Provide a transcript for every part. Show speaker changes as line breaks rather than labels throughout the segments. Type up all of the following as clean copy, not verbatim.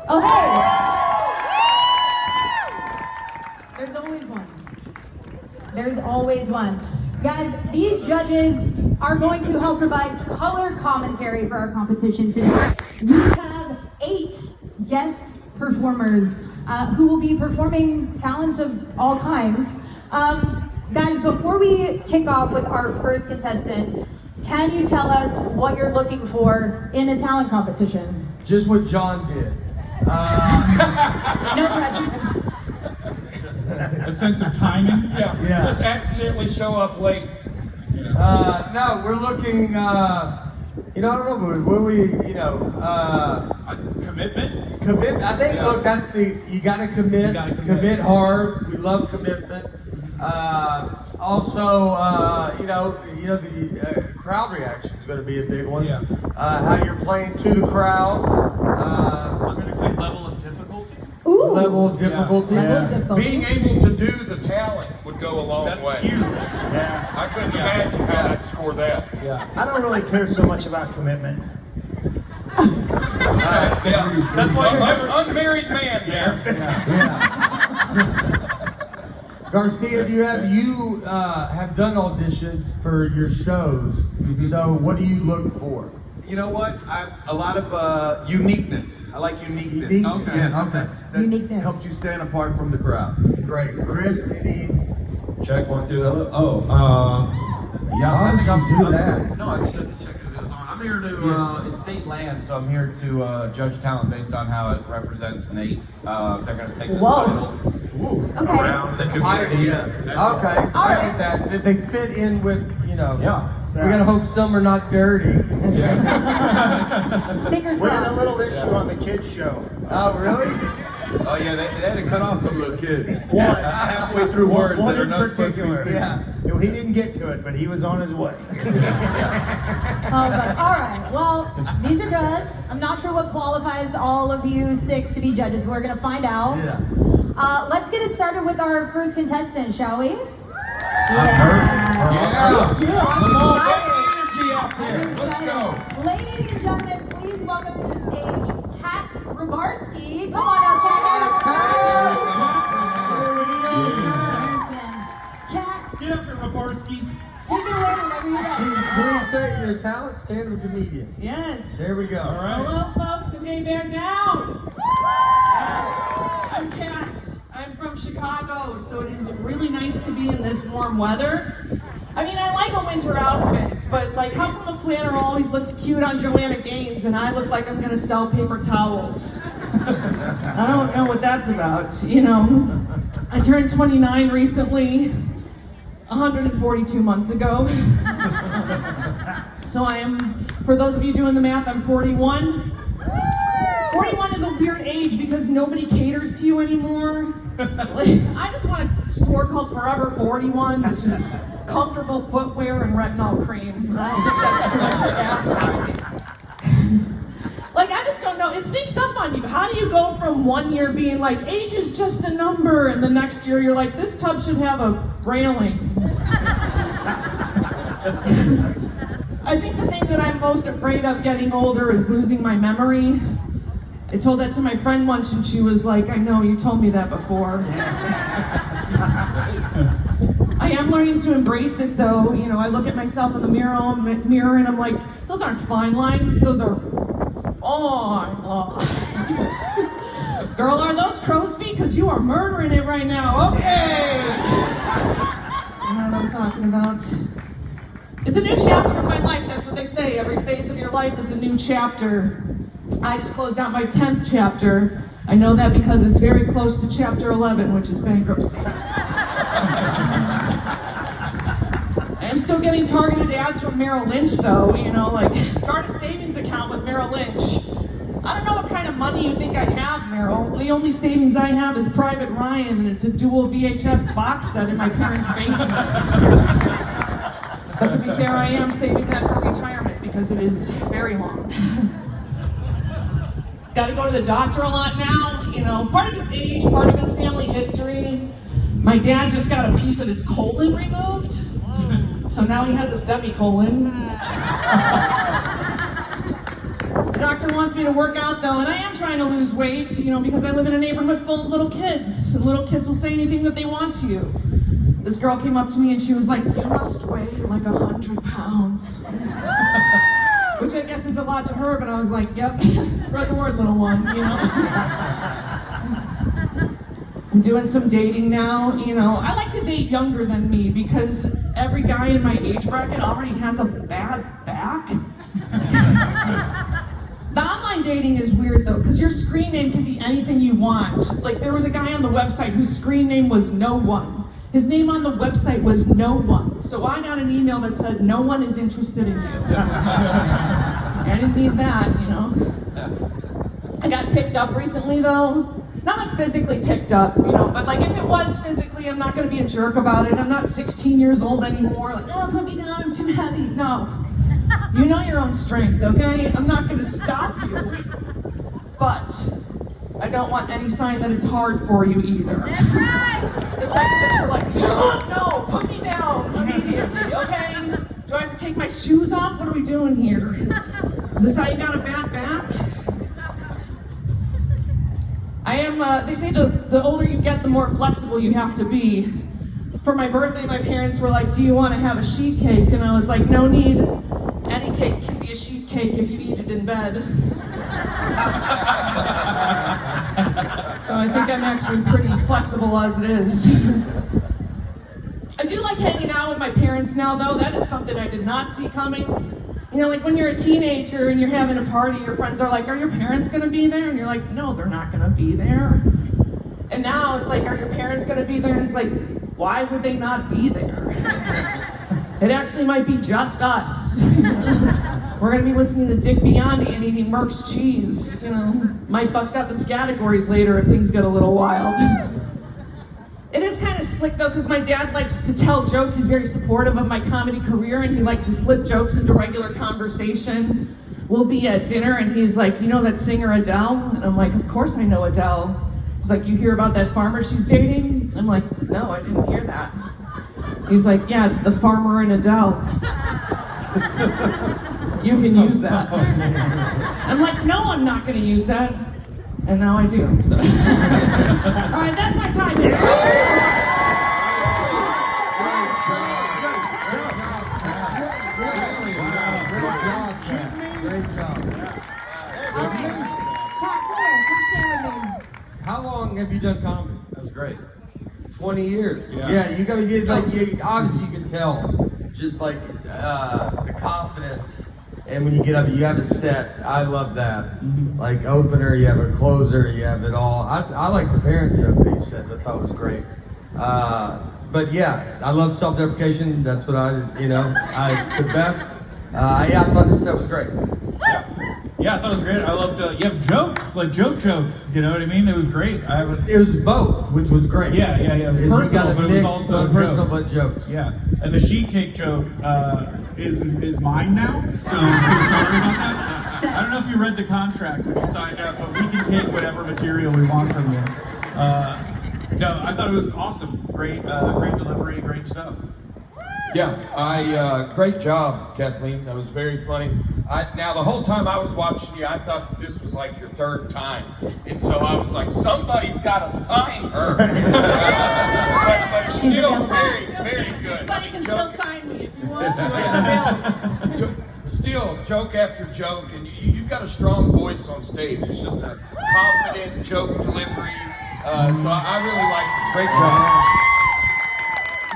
Oh, hey! There's always one. There's always one. Guys, these judges are going to help provide color commentary for our competition today. We have 8 guest performers who will be performing talents of all kinds. Guys, before we kick off with our first contestant, can you tell us what you're looking for in a talent competition?
Just what John did.
No pressure.
A sense of timing?
Yeah.
Just accidentally show up late.
No, we're looking, I don't know, what we,
Commitment?
commit. I think, look, that's you gotta commit. Commit hard. We love commitment. Also, the crowd reaction is going to be a big one.
Yeah.
How you're playing to the crowd.
I'm going to say level of difficulty.
Ooh.
Level of difficulty.
Level of difficulty.
Being able to do the talent would go a long way.
That's huge. Yeah.
I couldn't imagine how I'd score that.
Yeah.
I don't really care so much about commitment.
Yeah. That's why you're an unmarried man there.
Garcia, you have done auditions for your shows.
Mm-hmm.
So what do you look for?
You know what? A lot of uniqueness. I like uniqueness.
Uniqueness.
Yes,
Okay.
that
Uniqueness.
helps you stand apart from the crowd.
Great. Chris, any?
Check 1, 2, hello. Yeah.
Why would you do that?
No, I just had to check if it was on. I'm here to, it's Nateland, so I'm here to judge talent based on how it represents Nate. They're going to take this title
Okay.
around the community.
Yeah. Okay. I get that. They fit in with,
Yeah.
We gotta hope some are not dirty.
Fingers
We had a
crossed.
little issue on the kids show.
Oh, really?
Oh yeah, they had to cut off some of those kids.
One.
Halfway through words
One
that are
in
not supposed to be
particular.
spoken.
Yeah.
He didn't get to it, but he was on his way.
Oh, but, all right. Well, these are good. I'm not sure what qualifies all of you 6 to be judges. We're gonna find out.
Yeah.
Let's get it started with our first contestant, shall we?
Yeah.
Me too. I'm
Come on,
excited.
put the energy out there.
I'm
Let's
excited.
go.
Ladies and gentlemen, please welcome to the stage Kat Rybarski. Come on up, Kat. Kat,
Get up here, Raarsski.
take it away whenever you're ready.
Please say your talent, stand with comedian.
Yes.
There we go.
All right.
Hello, folks, and hey, bear down. Yes. I'm Kat. I'm from Chicago, so it is really nice to be in this warm weather. I mean, I like a winter outfit, but like, how come the flannel always looks cute on Joanna Gaines and I look like I'm gonna sell paper towels? I don't know what that's about, I turned 29 recently, 142 months ago. So I am, for those of you doing the math, I'm 41. 41 is a weird age because nobody caters to you anymore. I just want a store called Forever 41, which is comfortable footwear and retinol cream. I don't think that's too much to ask. I just don't know. It sneaks up on you. How do you go from one year being like, age is just a number, and the next year you're like, this tub should have a railing. I think the thing that I'm most afraid of getting older is losing my memory. I told that to my friend once and she was like, I know, you told me that before. I am learning to embrace it though. I look at myself in the mirror and I'm like, those aren't fine lines, those are fine lines. Girl, are those crow's feet? Because you are murdering it right now. Okay. You know what I'm talking about. It's a new chapter in my life, that's what they say. Every phase of your life is a new chapter. I just closed out my 10th chapter. I know that because it's very close to chapter 11, which is bankruptcy. I am still getting targeted ads from Merrill Lynch though, start a savings account with Merrill Lynch. I don't know what kind of money you think I have, Merrill. The only savings I have is Private Ryan, and it's a dual VHS box set in my parents' basement. But to be fair, I am saving that for retirement because it is very long. Got to go to the doctor a lot now. Part of it's age, part of it's family history. My dad just got a piece of his colon removed. So now he has a semicolon. The doctor wants me to work out though, and I am trying to lose weight, you know, because I live in a neighborhood full of little kids, and little kids will say anything that they want to you. This girl came up to me and she was like, "You must weigh like 100 pounds." Which I guess is a lot to her, but I was like, "Yep, spread the word, little one," you know. I'm doing some dating now, you know. I like to date younger than me because every guy in my age bracket already has a bad back. The online dating is weird though, because your screen name can be anything you want. Like there was a guy on the website whose screen name was No One. His name on the website was No One. So I got an email that said, "No one is interested in you." I didn't need that, you know. I got picked up recently though. Not like physically picked up, you know, but like if it was physically, I'm not gonna be a jerk about it. I'm not 16 years old anymore. Like, "Oh, put me down, I'm too heavy." No. You know your own strength, okay? I'm not gonna stop you. But I don't want any sign that it's hard for you either. The second that you're like, "No, put me down immediately, okay? Do I have to take my shoes off? What are we doing here? Is this how you got a bad back?" They say the older you get, the more flexible you have to be. For my birthday, my parents were like, "Do you want to have a sheet cake?" And I was like, "No need. Any cake can be a sheet cake if you eat it in bed." So I think I'm actually pretty flexible as it is. I do like hanging out with my parents now, though. That is something I did not see coming. You know, like when you're a teenager and you're having a party, your friends are like, "Are your parents gonna be there?" And you're like, "No, they're not gonna be there." And now it's like, "Are your parents gonna be there?" And it's like, why would they not be there? It actually might be just us. We're gonna be listening to Dick Biondi and eating Merck's cheese. You know, might bust out the categories later if things get a little wild. It is kind of slick though, because my dad likes to tell jokes. He's very supportive of my comedy career, and he likes to slip jokes into regular conversation. We'll be at dinner, and he's like, "You know that singer Adele?" And I'm like, "Of course I know Adele." He's like, "You hear about that farmer she's dating?" I'm like, "No, I didn't hear that." He's like, "Yeah, it's the farmer and Adele. You can use that." I'm like, "No, I'm not going to use that." And now I do. So. All right, that's my time.
Great job.
Kat, come here. Come stand with me.
How long have you done comedy?
That's great.
20 years.
Yeah.
You gotta get obviously you can tell just like the confidence, and when you get up, you have a set. I love that. Like opener, you have a closer, you have it all. I like the parent joke that you said. I thought was great. But yeah, I love self-deprecation. That's what it's the best. I thought this set was great.
Yeah, I thought it was great. I loved, you have jokes, like jokes, you know what I mean? It was great.
It was both, which was great.
Yeah. It was
Because you got
personal,
a
but it was
mix
also
of personal
jokes.
but jokes.
Yeah, and the sheet cake joke is mine now, so I'm so sorry about that. I don't know if you read the contract when you signed up, but we can take whatever material we want from you. No, I thought it was awesome. Great delivery, great stuff.
Yeah, great job, Kathleen. That was very funny. Now, the whole time I was watching you, I thought that this was like your third time. And so I was like, somebody's got to sign her. but still very, very good.
But you can still sign me if you want to. It's available.
Still, joke after joke, and you've got a strong voice on stage. It's just a confident joke delivery. So I really liked it. Great job.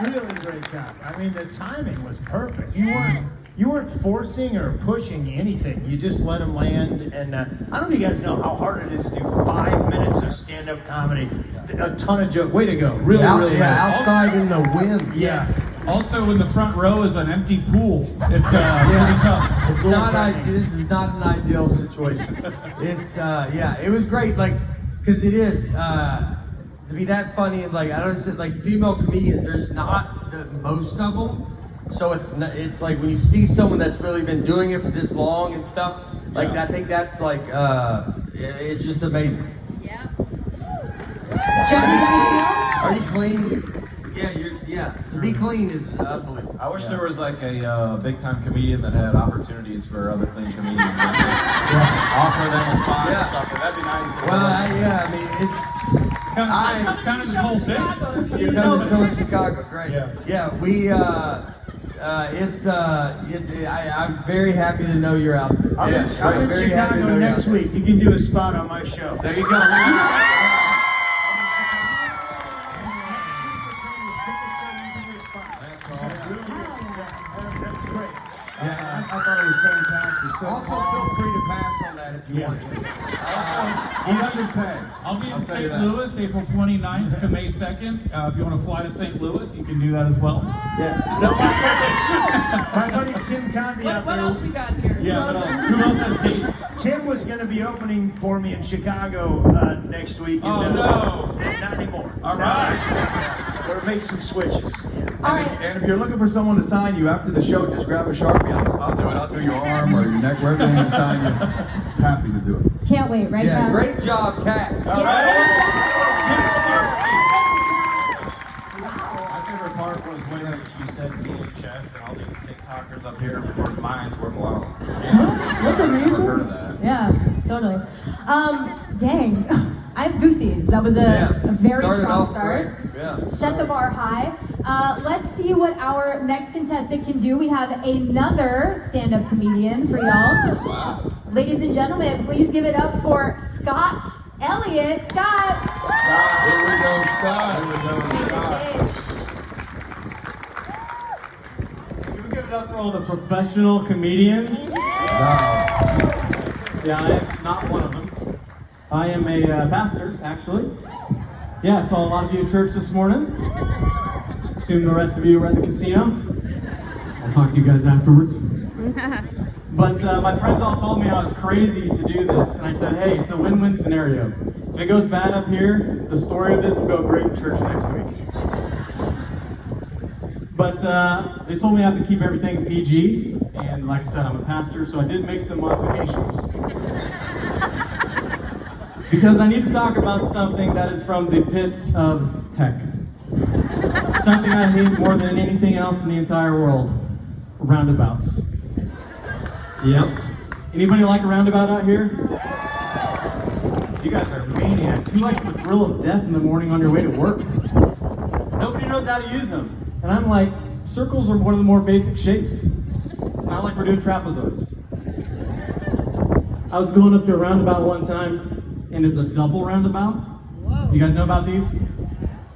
Really great job. I mean, the timing was perfect. You weren't forcing or pushing anything. You just let them land. And I don't know if you guys know how hard it is to do 5 minutes of stand-up comedy. A ton of jokes. Way to go. Really good.
Outside in the wind.
Yeah.
Also, in the front row is an empty pool. It's pretty tough.
This is not an ideal situation. It's it was great, like, because it is to be that funny, and like I don't know, like female comedians, there's not most of them, so it's like when you see someone that's really been doing it for this long and stuff, like I think that's like it's just amazing.
Judges, anything else?
Are you clean? Yeah, To be clean is unbelievable.
I wish there was like a big-time comedian that had opportunities for other clean comedians. Offer them a spot or something. That'd be nice.
Well, I mean, it's
kind of the whole thing.
you come to show in Chicago, great.
Yeah.
We I'm very happy to know you're out there.
I'm in Chicago next week. You can do a spot on my show.
There you go.
That's great.
Yeah, I thought it was fantastic. So
Also, feel free to pass on that if you want to.
he doesn't pay.
I'll be in
tell you
St.
that.
Louis, April 29th to May 2nd. If you want to fly to St. Louis, you can do that as well.
Yeah. No, my buddy Tim Convey out
What
there.
else we got here?
Yeah, but who else has dates?
Tim was going to be opening for me in Chicago next week.
Oh, no.
Not anymore.
All right.
We're going to make some switches.
All right.
And if you're looking for someone to sign you after the show, just grab a Sharpie. I'll do it. I'll do your arm or your neck, wherever you want to sign you. Happy to do it.
Can't wait, right?
Yeah,
Kat?
great job, Kat.
All
Yeah.
My favorite part was when she said VHS and all these TikTokers up here were minds were blown.
What's a
Never heard
reason?
of that.
Yeah, totally. Dang. I have goosies. That was a very
Started
strong
off
start.
great. Yeah.
Set the bar high. Let's see what our next contestant can do. We have another stand-up comedian for y'all.
Wow.
Ladies and gentlemen, please give it up for Scott Elliot. Scott!
Here we go, Scott.
Take the stage.
Can we give it up for all the professional comedians? Yeah, I am not one of them. I am a pastor, actually. Yeah, I saw a lot of you at church this morning. Assume the rest of you were at the casino. I'll talk to you guys afterwards. But my friends all told me I was crazy to do this, and I said, hey, it's a win-win scenario. If it goes bad up here, the story of this will go great in church next week. But they told me I have to keep everything PG, and like I said, I'm a pastor, so I did make some modifications. Because I need to talk about something that is from the pit of heck. Something I hate more than anything else in the entire world. Roundabouts. Yep. Anybody like a roundabout out here? You guys are maniacs. Who likes the thrill of death in the morning on your way to work? Nobody knows how to use them. And I'm like, circles are one of the more basic shapes. It's not like we're doing trapezoids. I was going up to a roundabout one time, and there's a double roundabout. Whoa. You guys know about these?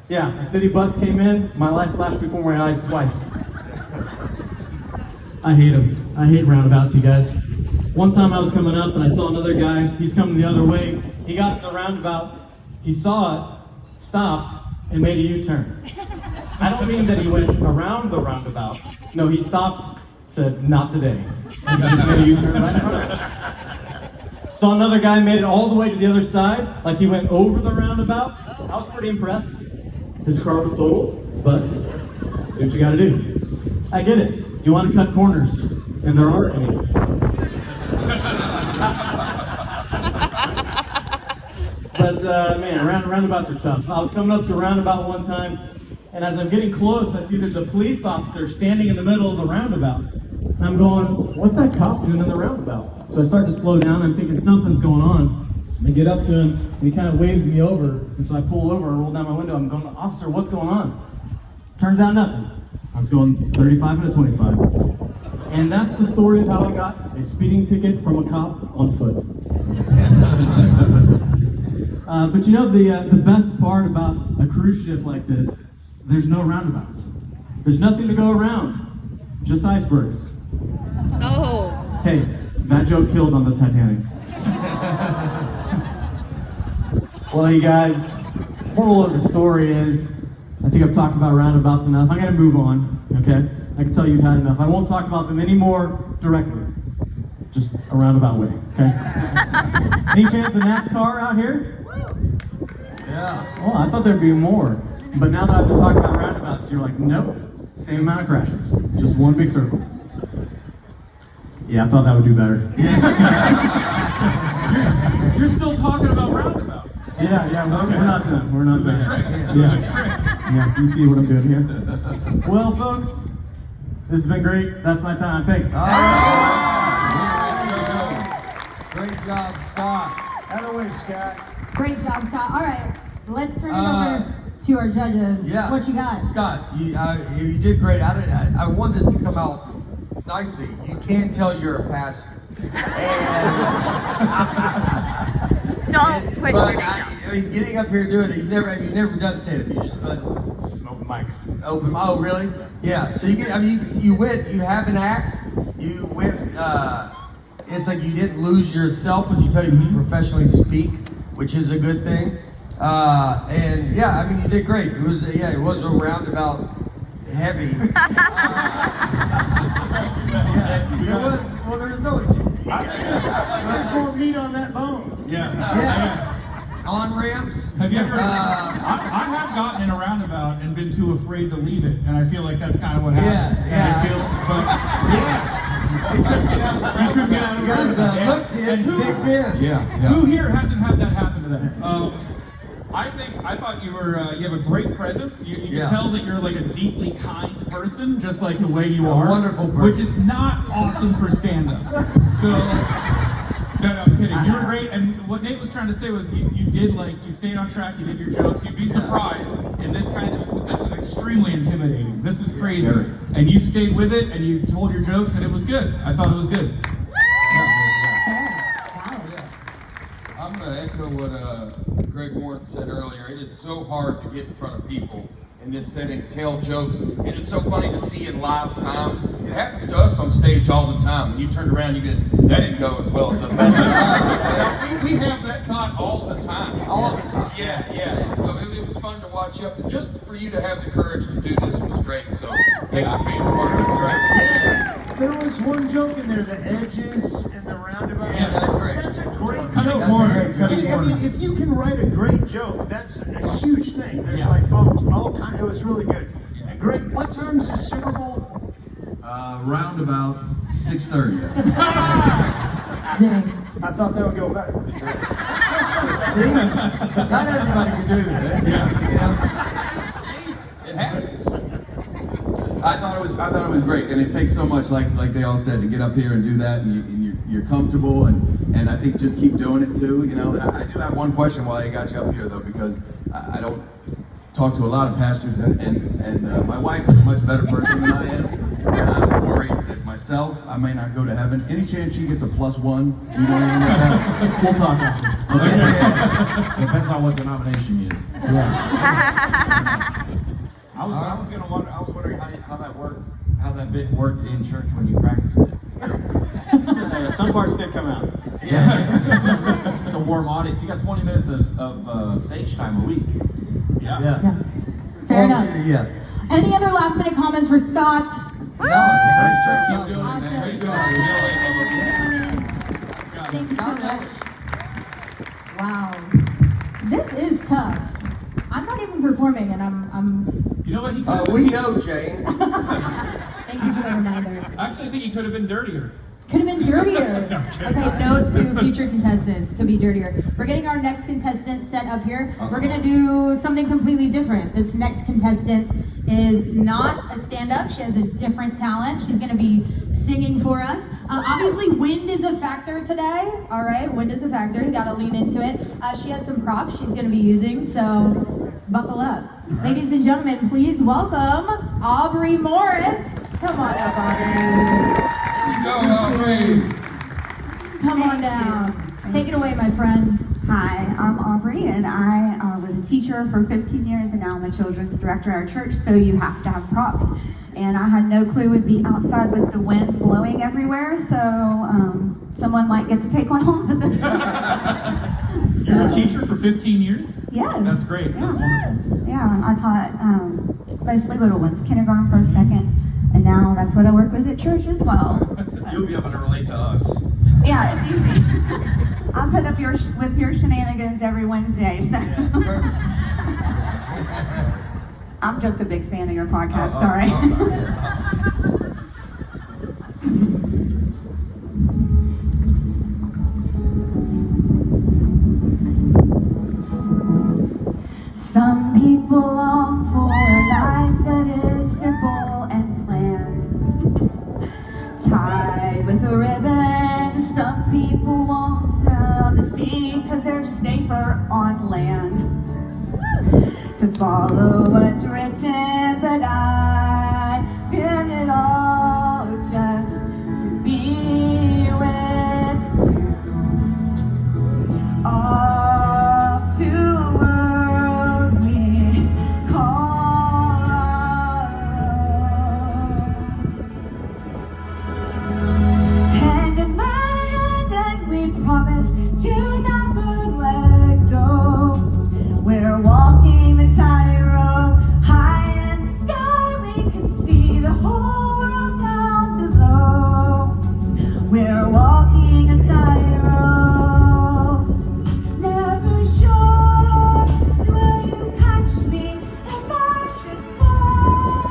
Yeah, a city bus came in, my life flashed before my eyes twice. I hate them. I hate roundabouts, you guys. One time I was coming up and I saw another guy, he's coming the other way. He got to the roundabout, he saw it, stopped, and made a U-turn. I don't mean that he went around the roundabout. No, he stopped, said, not today. And he just made a U-turn right in front of him. Saw another guy made it all the way to the other side, like he went over the roundabout. I was pretty impressed. His car was totaled, but do what you gotta do. I get it. You want to cut corners, and there aren't any. But man, roundabouts are tough. I was coming up to a roundabout one time, and as I'm getting close, I see there's a police officer standing in the middle of the roundabout. And I'm going, what's that cop doing in the roundabout? So I start to slow down, I'm thinking something's going on. I get up to him, and he kind of waves me over, and so I pull over and roll down my window. I'm going, officer, what's going on? Turns out nothing. I was going 35 and a 25. And that's the story of how I got a speeding ticket from a cop on foot. But you know, the best part about a cruise ship like this, there's no roundabouts. There's nothing to go around, just icebergs.
Oh.
Hey, that joke killed on the Titanic. Well, you guys, moral of the story is, I think I've talked about roundabouts enough. I'm going to move on, okay? I can tell you've had enough. I won't talk about them anymore directly. Just a roundabout way, okay? Any fans of NASCAR out here? Yeah. Oh, I thought there'd be more. But now that I've been talking about roundabouts, you're like, nope. Same amount of crashes. Just one big circle. Yeah, I thought that would do better.
You're still talking about roundabouts.
Yeah, we're not done. We're not done.
It was a trick.
Yeah, you see what I'm doing here. Well, folks, this has been great. That's my time. Thanks.
All right. Great job, Scott.
Out of the way, Scott.
Great job, Scott. All right, let's turn it over to our judges.
Yeah.
What you got?
Scott, you did great. I want this to come out nicely. You can tell you're a pastor.
Don't
But I mean, getting up here and doing it, you've never done stand-up. You just been
Open mics.
open. Oh, really? Yeah. So you went. You have an act. You went. It's like you didn't lose yourself when you tell you to professionally speak, which is a good thing. And yeah, I mean, you did great. It was a roundabout heavy. There was. Well, there was no.
There's more meat on that bone.
Yeah.
On ramps.
Have you ever? I have gotten in a roundabout and been too afraid to leave it, and I feel like that's kind of what happened.
Yeah.
You could get out of it.
Look, kid, Big Ben.
Yeah.
Who here hasn't had that happen to them? I thought you have a great presence. You can tell that you're like a deeply kind person, just like the way you are.
Wonderful person.
Which is not awesome for stand-up. So, no, I'm kidding. You were great, and what Nate was trying to say was you stayed on track, you did your jokes. You'd be surprised in this is extremely intimidating. This is crazy. And you stayed with it, and you told your jokes, and it was good. I thought it was good.
I'm going to echo what Greg Warren said earlier. It is so hard to get in front of people in this setting, tell jokes, and it's so funny to see in live time. It happens to us on stage all the time. When you turn around, you get, that didn't go as well as I thought. we have that thought all the time.
All the time.
Yeah. So it was fun to watch you up. Just for you to have the courage to do this was great. So thanks for being a part of it. Great.
There was one joke in there, the edges and the roundabout.
Yeah, that's great.
That's a great
Cut
joke.
it more.
I mean, if you can write a great joke, that's a huge thing. There's like all kinds. It was really good. And Greg, what time is the Super Bowl?
Round about 6:30.
Zing.
I thought that would go better.
See, not everybody can do that.
Yeah.
You know?
It happens.
I thought it was great, and it takes so much, like they all said, to get up here and do that, and you're comfortable, and I think just keep doing it too. You know, I do have one question while I got you up here though, because I don't talk to a lot of pastors, and my wife is a much better person than I am, and I'm worried that myself, I may not go to heaven. Any chance she gets a +1? Do you know anything like that?
We'll talk after.
Okay.
Depends on what denomination you use. I was wondering how that worked, how that bit worked in church when you practiced it.
Some parts did come out.
Yeah. It's a warm audience. You got 20 minutes of stage time a week.
Yeah.
Fair enough.
Yeah.
Any other last minute comments for Scott?
No, nice job.
Keep doing it, man.
Thank you so much. Wow. This is tough. I'm not even performing, and I'm
You know what? He
We know, Jane.
thank you for the reminder.
Actually, I think he could have been dirtier.
Could have been dirtier. Okay, note to future contestants, could be dirtier. We're getting our next contestant set up here. We're gonna do something completely different. This next contestant is not a stand-up. She has a different talent. She's gonna be singing for us. Obviously, wind is a factor today. All right, wind is a factor. You gotta lean into it. She has some props she's gonna be using, so buckle up. Ladies and gentlemen, please welcome Aubrey Morris. Come on up, Aubrey. Come on down. Take it away, my friend.
Hi, I'm Aubrey, and I was a teacher for 15 years, and now I'm a children's director at our church, so you have to have props. And I had no clue we'd be outside with the wind blowing everywhere, so someone might get to take one home.
You're a teacher for 15 years?
Yes.
That's great.
Yeah.
That's wonderful.
Yeah, I taught mostly little ones, kindergarten, first, second, and now that's what I work with at church as well. So.
You'll be able to relate to us.
Yeah, it's easy. I put up with your shenanigans every Wednesday, so. I'm just a big fan of your podcast, sorry. Some people long for a life that is simple and planned, tied with a ribbon. Some people won't sail the sea because they're safer on land. To follow what's written, but I did it all just to be with you. Off to a world we call our own. Hand in my hand and we promise to never let go. We're walking the tightrope, high in the sky, we can see the whole world down below. We're walking a tightrope, never sure, will you catch me if I should fall?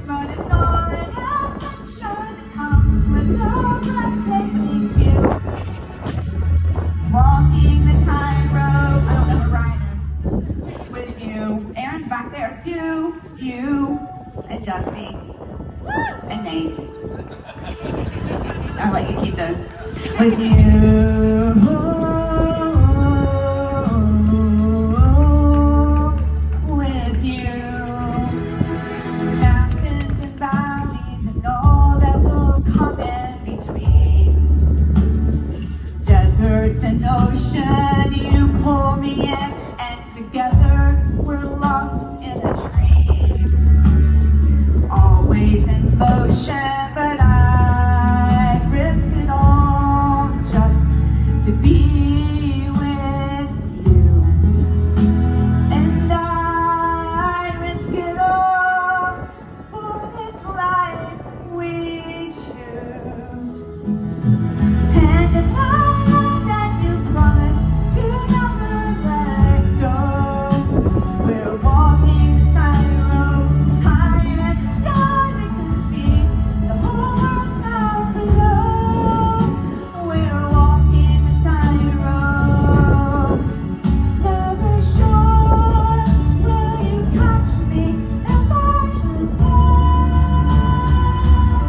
But it's all an adventure that comes with a breathtaking view. Walking the tightrope, I don't know where Ryan is, with you. Aaron's back there. You, and Dusty, and Nate. I'll let you keep those. With you. With you. Mountains and valleys and all that will come in between. Deserts and ocean, you pull me in, and together we're lost in a dream. Always in motion, but I risk it all just to be with you. And I'd risk it all for this life we choose. Hand in hand and you promise to never let go. We're walking the tightrope, high in the sky, we can see the whole world down below. We're walking the tightrope, never sure, will you catch me if I should fall?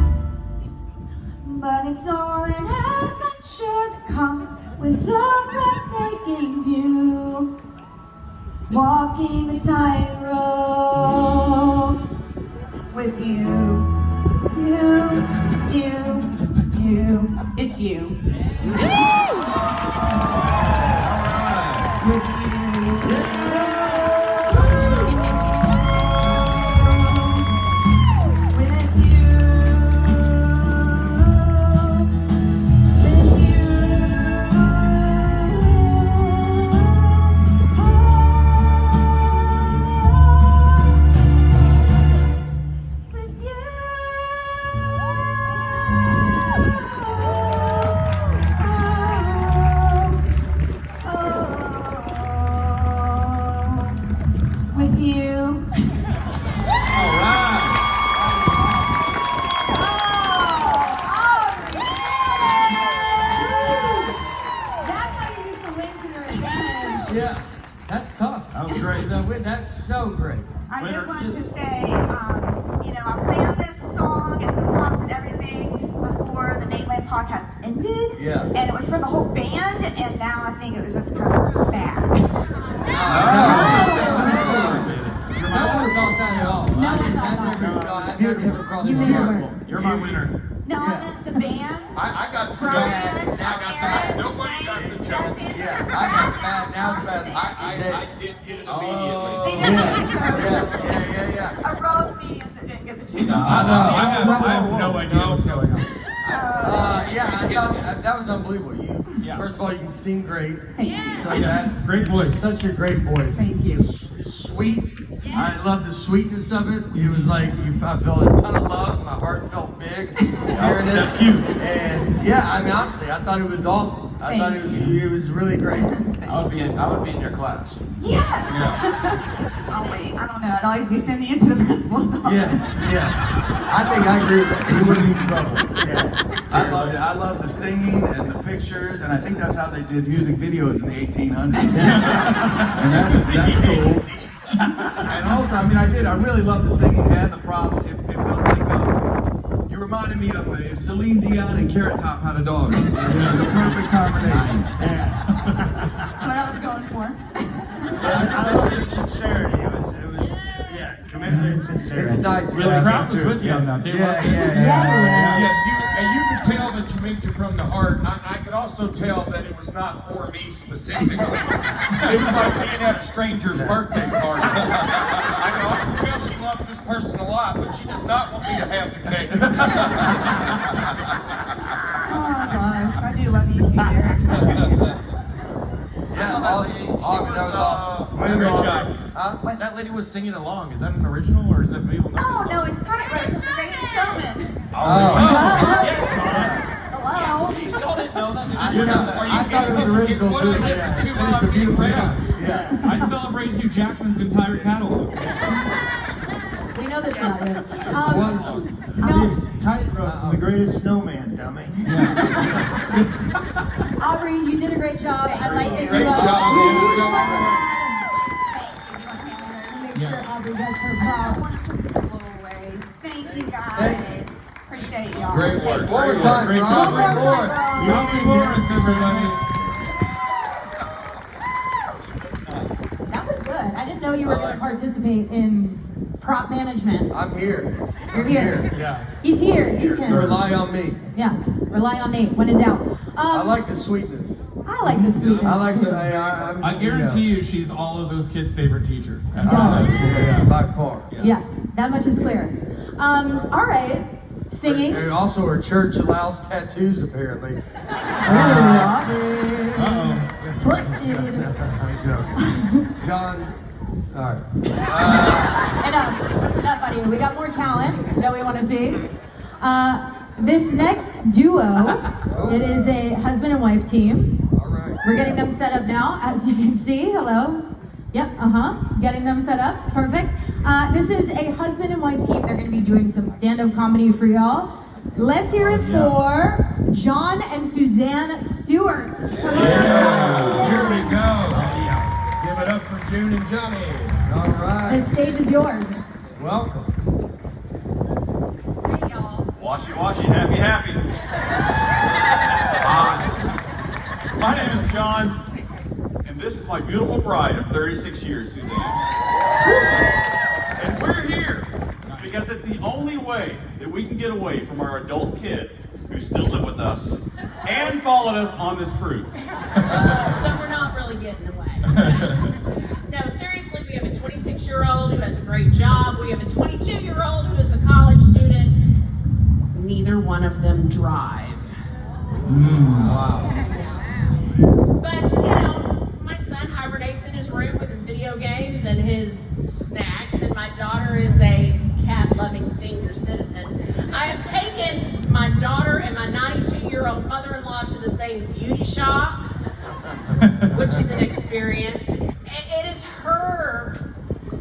But it's all an adventure that comes with a breathtaking view. Walking the tightrope with you. It's you. With you. With you.
That's how you use the wind to your advantage.
Yeah, that's tough.
That was great.
That's so great.
I
Winner,
did want
just-
to say, I planned this song and the prompts and everything before the Nateland podcast ended.
Yeah.
And it was for the whole band, and now I think it was just kind of bad.
I never thought that at all. I've never come across
You
this
made it
before.
work.
You're my winner.
No,
Yeah.
I meant the band.
I got the
Brian,
joke. I got that.
Aaron,
Nobody got the
Nate,
joke.
it's
Yeah,
just
I got bad. Now it's bad.
I did get it immediately.
They didn't get the joke.
Yeah.
A row of comedians that didn't get the joke.
I have no idea what's going on.
Yeah, I thought that was unbelievable. First of all, you can sing great.
Thank you.
So that's
Great voice.
Such a great voice.
Thank you.
Sweet. I love the sweetness of it. It was like I felt a ton of love. My heart felt big. hearing it.
That's huge.
And yeah, I mean, honestly, I thought it was awesome. I thought it was really great.
I would be in your class.
Yes! Oh wait, I don't know. I'd always be sending you to the principal's office.
Yeah. I think I agree with that. You wouldn't be in trouble.
I loved it. I love the singing and the pictures, and I think that's how they did music videos in the 1800s. And that's cool. And also, I mean, I really love the singing and the props. It felt like you reminded me of if Celine Dion and Carrot Top had a daughter. It was the perfect combination.
That's what I was going for.
I love the sincerity. It was commitment and sincerity.
It's nice.
Really, the crowd was with you on that. They loved it.
You could tell that you meant it from the heart. I could also tell that it was not for me specifically. It was like being at a stranger's birthday party. I can tell she loves this person a lot, but she does not want me to have the cake.
Oh gosh, I do love you too, Derrick.
Yeah, awesome. Aubrey, that was awesome.
Great job.
That lady was singing along. Is that an original or is that people?
Oh no, it's Tyler, the greatest showman.
Oh.
Hello.
Y'all didn't know that?
I thought it was original too.
It's a beautiful song.
Yeah.
I celebrate Hugh Jackman's entire catalog.
We know this about you.
Wonderful.
It's Tightrope from The Greatest Snowman, dummy.
Aubrey, you did a great job. I like that
Great
you
job.
Make sure Aubrey does her props.
Thank you guys. Appreciate y'all.
Great work.
One more time.
Great
for
job.
Aubrey Morris.
Aubrey Morris, everybody.
That was good. I didn't know you were going to participate in prop management.
I'm here.
You're here.
Yeah.
He's here. He's
So
him.
rely on me.
Yeah. Rely on Nate when in doubt.
I like the sweetness.
I like the sweetness.
I like
too.
I guarantee you she's all of those kids' favorite teacher.
By far.
Yeah, that much is clear. All right. Singing.
And also, her church allows tattoos, apparently.
Uh-oh.
Busted.
John, all right.
Enough, buddy. We got more talent that we want to see. This next duo, it is a husband and wife team.
All right.
We're getting them set up now, as you can see. Hello. Yep, Getting them set up. Perfect. This is a husband and wife team. They're going to be doing some stand-up comedy for y'all. Let's hear it for John and Suzanne Stewart. Come on,
Here we
Suzanne.
go. Give it up for June and Johnny.
All right.
The stage is yours.
Welcome.
Hey, y'all.
Washy, happy. My name is John, and this is my beautiful bride of 36 years, Suzanne. And we're here because it's the only way that we can get away from our adult kids who still live with us and followed us on this cruise.
So we're not really getting away. No, seriously, we have a 26-year-old who has a great job. We have a 22-year-old who is a college student. Neither one of them drive.
Wow.
But, my son hibernates in his room with his video games and his snacks, and my daughter is a cat-loving senior citizen. I have taken my daughter and my 92-year-old mother-in-law to the same beauty shop, which is an experience. It is her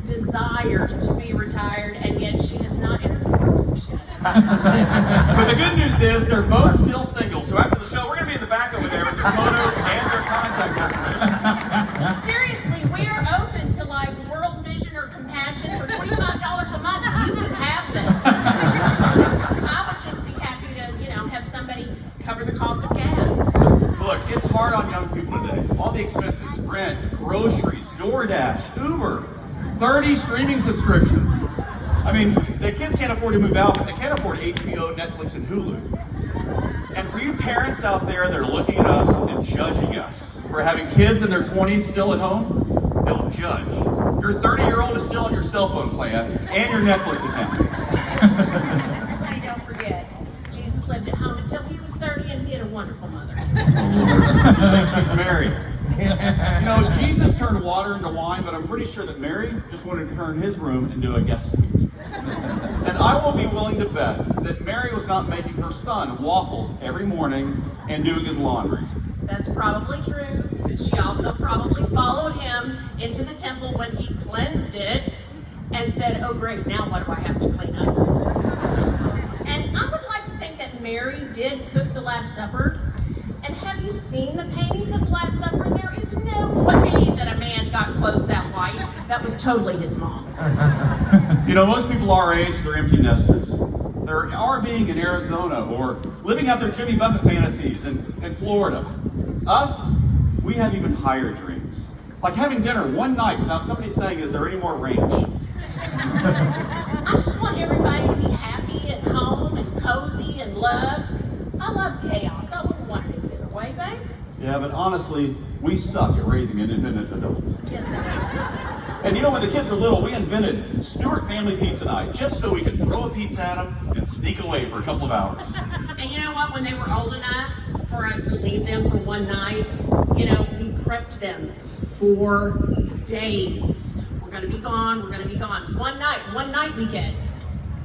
desire to be retired, and yet she has not entered the workforce yet.
But the good news is they're both still single, so after the show, we're going to be in the back over there with their photos and their contact information.
Seriously, we are open to World Vision or Compassion for $25 a month. You can have them. I would just be happy to, have somebody cover the cost of gas.
Look, it's hard on young people today. All the expenses, rent, groceries, DoorDash, Uber, 30 streaming subscriptions. I mean, the kids can't afford to move out, but they can't afford HBO, Netflix, and Hulu. And for you parents out there that are looking at us and judging us for having kids in their 20s still at home, don't judge. Your 30-year-old is still on your cell phone plan and your Netflix account.
Honey, don't forget, Jesus lived at home until he was 30, and he had a wonderful mother.
I think she's married. Jesus turned water into wine, but I'm pretty sure that Mary just wanted to turn his room into a guest suite. And I will be willing to bet that Mary was not making her son waffles every morning and doing his laundry.
That's probably true, but she also probably followed him into the temple when he cleansed it and said, oh great, now what do I have to clean up? And I would like to think that Mary did cook the Last Supper. And have you seen the paintings of the Last Supper? There is no way that a man got clothes that white. That was totally his mom.
You know, most people our age, they're empty nesters. They're RVing in Arizona or living out their Jimmy Buffett fantasies in Florida. Us, we have even higher dreams. Like having dinner one night without somebody saying, is there any more range?
I just want everybody to be happy at home and cozy and loved. I love chaos. I wouldn't want it any other way, babe.
Yeah, but honestly, we suck at raising independent adults.
Yes, they do.
And you know, when the kids were little, we invented Stewart Family Pizza Night just so we could throw a pizza at them and sneak away for a couple of hours.
And you know what? When they were old enough for us to leave them for one night, you know, we prepped them for days. We're going to be gone. We're going to be gone. One night we get.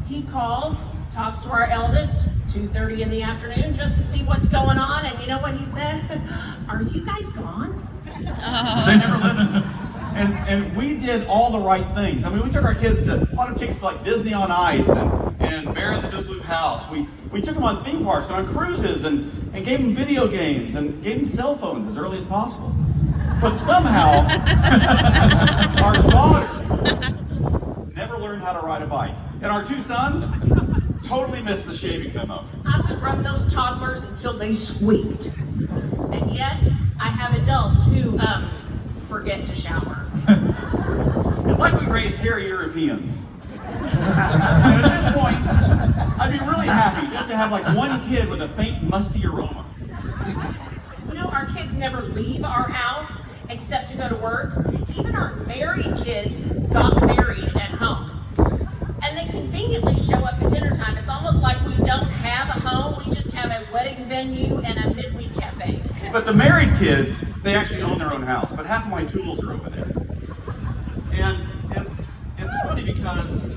He calls, talks to our eldest, 2:30 in the afternoon, just to see what's going on. And you know what he said? Are you guys gone?
They never listened. And we did all the right things. I mean, we took our kids to a lot of tickets like Disney on Ice and Bear in the Big Blue House. We took them on theme parks and on cruises and gave them video games and gave them cell phones as early as possible. But somehow, our daughter never learned how to ride a bike. And our two sons totally missed the shaving memo.
I scrubbed those toddlers until they squeaked. And yet, I have adults who forget to shower.
It's like we raised hairy Europeans. And at this point, I'd be really happy just to have like one kid with a faint musty aroma.
You know, our kids never leave our house except to go to work. Even our married kids got married at home. And they conveniently show up at dinner time. It's almost like we don't have a home, we just have a wedding venue and a midweek cafe.
But the married kids, they actually own their own house. But half of my tools are over there. And it's funny because,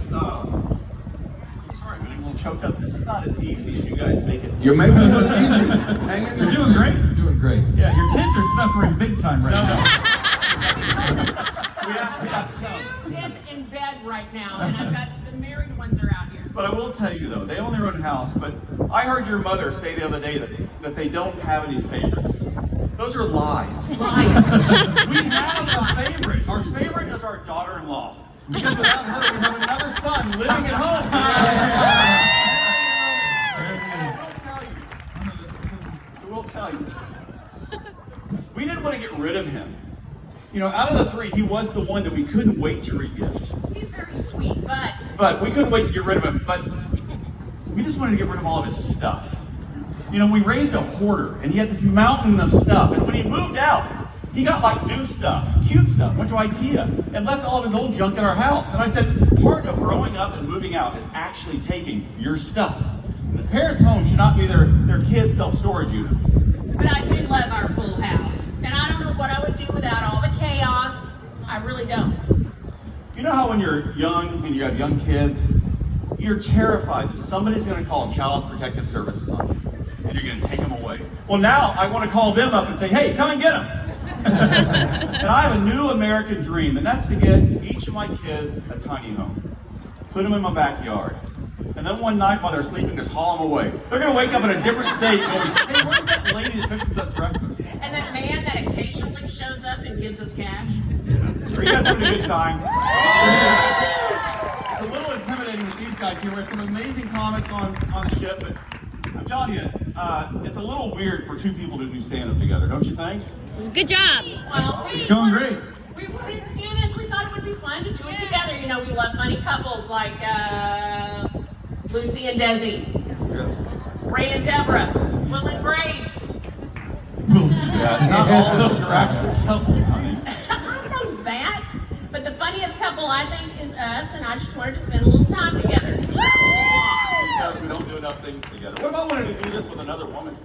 sorry, I'm getting a little choked up. This is not as easy as you guys make it.
You're making it look easy. Hang in there.
You're doing great.
You're doing great.
Yeah, your kids are suffering big time right now.
We have some.
In bed right now, and I've got the married ones are out here.
But I will tell you though, they own their own house. But I heard your mother say the other day that they don't have any favorites. Those are lies.
Lies.
We have a favorite. Our favorite is our daughter-in-law. Because without her, we have another son living at home. I will tell you. We didn't want to get rid of him. You know, out of the three, he was the one that we couldn't wait to regift.
He's very sweet,
But we couldn't wait to get rid of him. But we just wanted to get rid of all of his stuff. You know, we raised a hoarder, and he had this mountain of stuff. And when he moved out, he got like new stuff, cute stuff, went to IKEA, and left all of his old junk at our house. And I said, part of growing up and moving out is actually taking your stuff. The parents' home should not be their kids' self-storage units.
But I do love our full house. And I don't know what I would do without all the chaos. I really don't.
You know how when you're young and you have young kids, you're terrified that somebody's going to call Child Protective Services on you, and you're going to take them away. Well, now I want to call them up and say, hey, come and get them. And I have a new American dream, and that's to get each of my kids a tiny home. Put them in my backyard. And then one night while they're sleeping, just haul them away. They're going to wake up in a different state going, hey, where's that lady that fixes us breakfast?
And that man that occasionally shows up and gives us cash.
Are you guys having a good time? It's a little intimidating with these guys here. We have some amazing comics on the ship, but I'm telling you, it's a little weird for two people to do stand-up together, don't you think?
Good job.
Well,
It's going great.
We wanted to do this. We thought it would be fun to do it together. You know, we love funny couples like Lucy and Desi, Ray and Deborah, Will and Grace.
Yeah, not all of those are actual couples, honey.
I know that, but the funniest couple I think is us, and I just wanted to spend a little time together.
Because we don't do enough things together. What if I wanted to do this with another woman?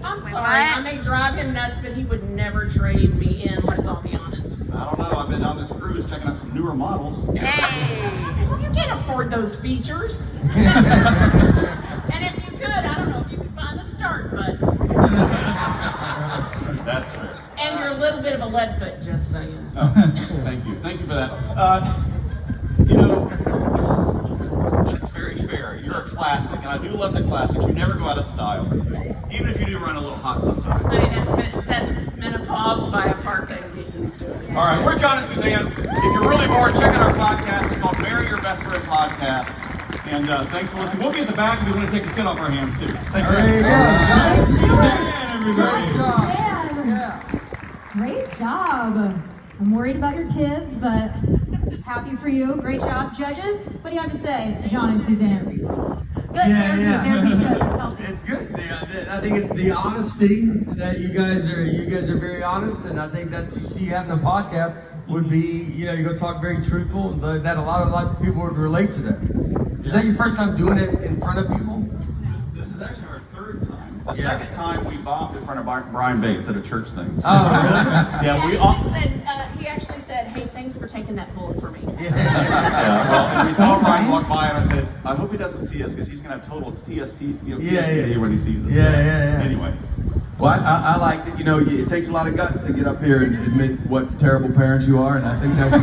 I'm sorry, I may drive him nuts, but he would never trade me in, let's all be honest.
I don't know. I've been on this cruise checking out some newer models.
You can't afford those features. And if you could, I don't know if you could find the start button.
That's fair.
And you're a little bit of a lead foot, just saying.
Oh, thank you. Thank you for that. You know, that's very fair. You're a classic, and I do love the classics. You never go out of style. Even if you do run a little hot sometimes.
Honey, that's menopause by a parka.
All right, we're John and Suzanne. If you're really bored, check out our podcast. It's called Marry Your Best Friend Podcast. And thanks for listening. We'll be at the back if we want to take the kid off our hands, too. Thank you.
Great job. I'm worried about your kids, but happy for you. Great job. Judges, what do you have to say to John and Suzanne? Good. Therapy's good. It's healthy.
It's good. I think it's the honesty that you guys are very honest, and I think that you see having a podcast would be, you're going to talk very truthful, and that a lot of people would relate to that. Is that your first time doing it in front of people?
This is actually our third time. The second time we bombed in front of Brian Bates at a church thing. So, yeah,
he actually said, "Hey, thanks for taking that bullet for me."
And we saw Brian walk by, and I said, "I hope he doesn't see us because he's going to have total PTSD when he sees us." Anyway.
Well, I like that, it takes a lot of guts to get up here and admit what terrible parents you are, and I think that's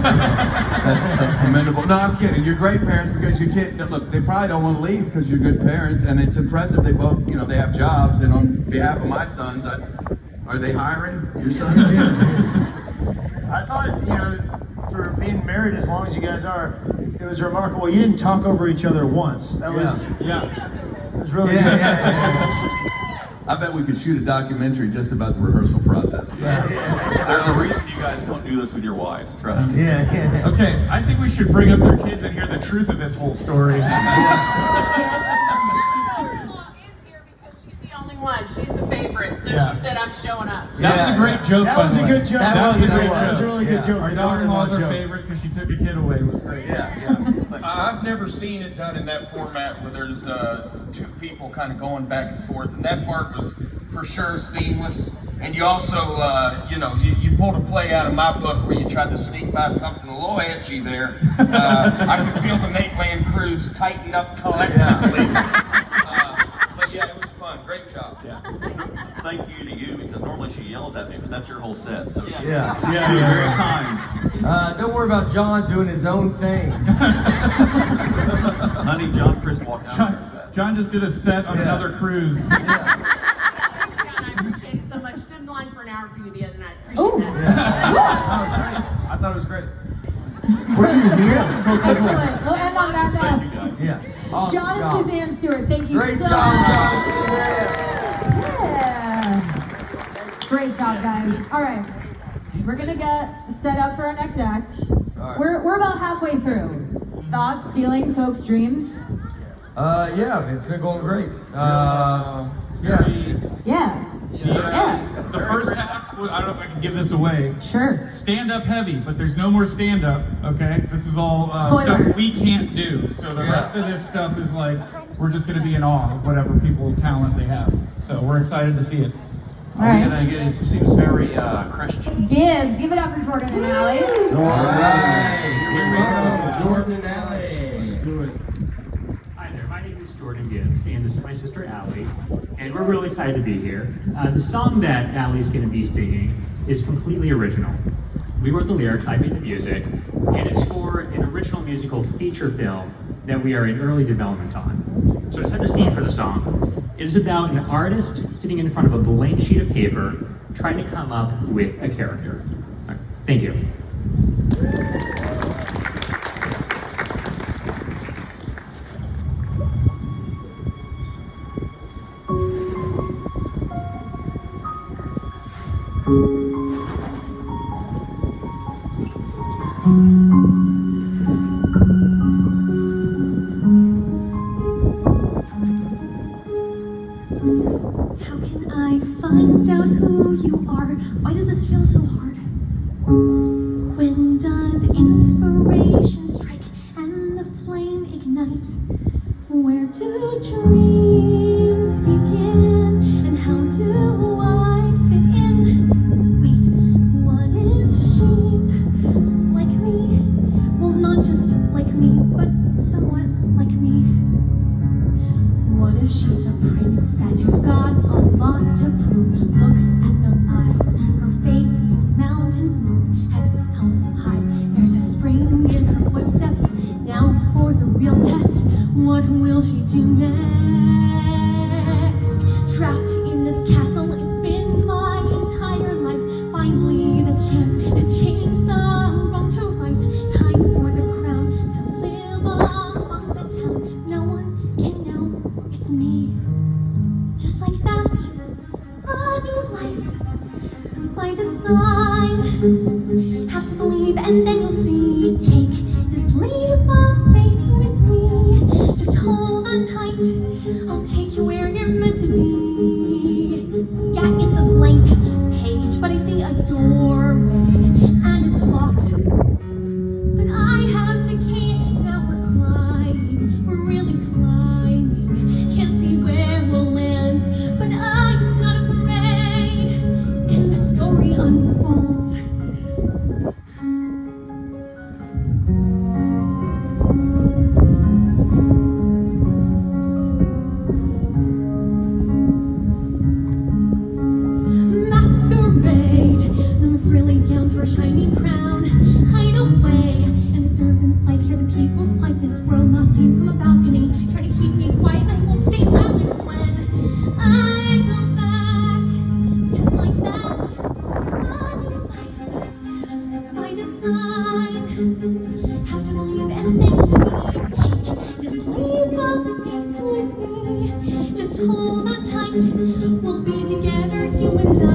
commendable. No, I'm kidding. You're great parents because you can't, look, they probably don't want to leave because you're good parents, and it's impressive they both, they have jobs, and on behalf of my sons, are they hiring your sons?
I thought, for being married as long as you guys are, it was remarkable. You didn't talk over each other once. That was, it was really good.
I bet we could shoot a documentary just about the rehearsal process.
There's a reason you guys don't do this with your wives, trust me.
Okay, I think we should bring up their kids and hear the truth of this whole story.
Mom is here because she's the only one. She's the favorite, so she said I'm showing up.
That was a great joke.
That was a good joke.
That was a great joke.
That was a really good joke.
Our daughter-in-law's her favorite because she took a kid away. It was great.
I've never seen it done in that format where there's two people kind of going back and forth, and that part was for sure seamless. And you also, you pulled a play out of my book where you tried to sneak by something a little edgy there. I could feel the Nateland crews tighten up collectively. But yeah, it was fun. Great job.
Thank you to you because normally she yells at me, but that's your whole set. So she's
She's
very kind.
Don't worry about John doing his own thing.
Honey, John Crist walked out on our set.
John just did a set on another cruise.
Thanks, John. I appreciate it so much. Stood in line for an hour for you the other night. Appreciate that.
I thought it was great.
Were you here?
Excellent. We'll end on that
Thank
note.
you guys.
Awesome
John and
job.
Suzanne Stewart, thank you
Great
so
job,
much.
John.
Great job, guys. All right. We're going to get set up for our next act.
right.
We're about halfway through. Thoughts, feelings, hopes, dreams?
It's been going great.
The first half, I don't know if I can give this away.
Sure.
Stand up heavy, but there's no more stand up, okay? This is all
Spoiler.
stuff we can't do. So the rest of this stuff is like, we're just going to be in awe of whatever talent they have. So we're excited to see it.
All right.
It seems very Christian.
Gibbs, give it up for Jordan and Allie.
All right. Here we go. Jordan and Allie.
Let's do it.
Hi there, my name is Jordan Gibbs, and this is my sister Allie, and we're really excited to be here. The song that Allie's going to be singing is completely original. We wrote the lyrics, I made the music, and it's for an original musical feature film that we are in early development on. So to set the scene for the song, it is about an artist sitting in front of a blank sheet of paper trying to come up with a character. All right, thank you.
How can I find out who you are? Why does this feel so hard? When does inspiration strike and the flame ignite? Where do dreams begin? And how do I fit in? Wait, what if she's like me? Well, not just like me, but somewhat like me. What if she's a princess who's got a lot to prove? Look at those eyes, her faith makes mountains move. Head held high, there's a spring in her footsteps. Now for the real test, what will she do next? Trapped in this castle, it's been my entire life. Finally the chance to and then you'll see. Take this leap of faith with me. Just hold on tight, I'll take you where you're meant to be. Yeah, it's a blank page, but I see a doorway, and it's locked. But I have the key, now we're flying, we're really climbing. Can't see where we'll land, but I'm not afraid. And the story unfolds. Masquerade, them frilly gowns for a shiny crown. Hide away, and a servant's life. Hear the people's plight. This world not seen from a balcony. Try to keep me quiet, I won't stay silent when I go back. Just like that, running life by design. Have to believe, and then you'll see. Take this leap of faith with me. Just hold on tight, we'll be together, you and I.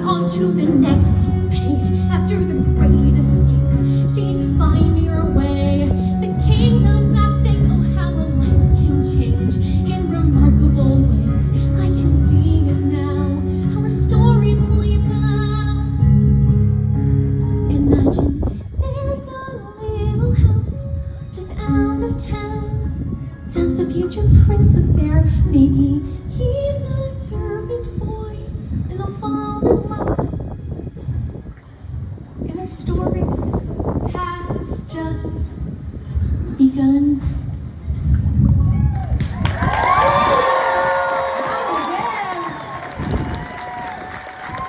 On to the next page, after the great escape. She's finding her way. The kingdom's at stake. Oh, how a life can change in remarkable ways. I can see it now, how her story plays out. Imagine there's a little house just out of town. Does the future prince the fair? Maybe he's a servant boy, and they'll fall in love. And their story has just begun.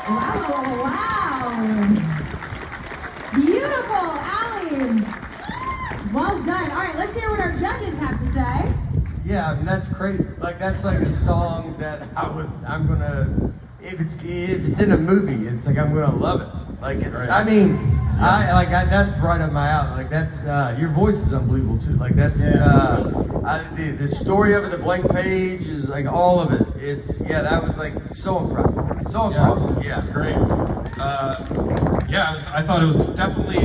Wow. Beautiful, Allie. Well done. All right, let's hear what our judges have to say.
Yeah, I mean, that's crazy. Like, that's like a song that I'm gonna, if it's in a movie, it's like I'm gonna love it. Like, it's, I mean, that's right up my alley. Like, that's, your voice is unbelievable too. Like, that's, the story of it, the blank page is like all of it. It's, yeah, that was like so impressive. So impressive. Yeah,
it's great. I thought it was definitely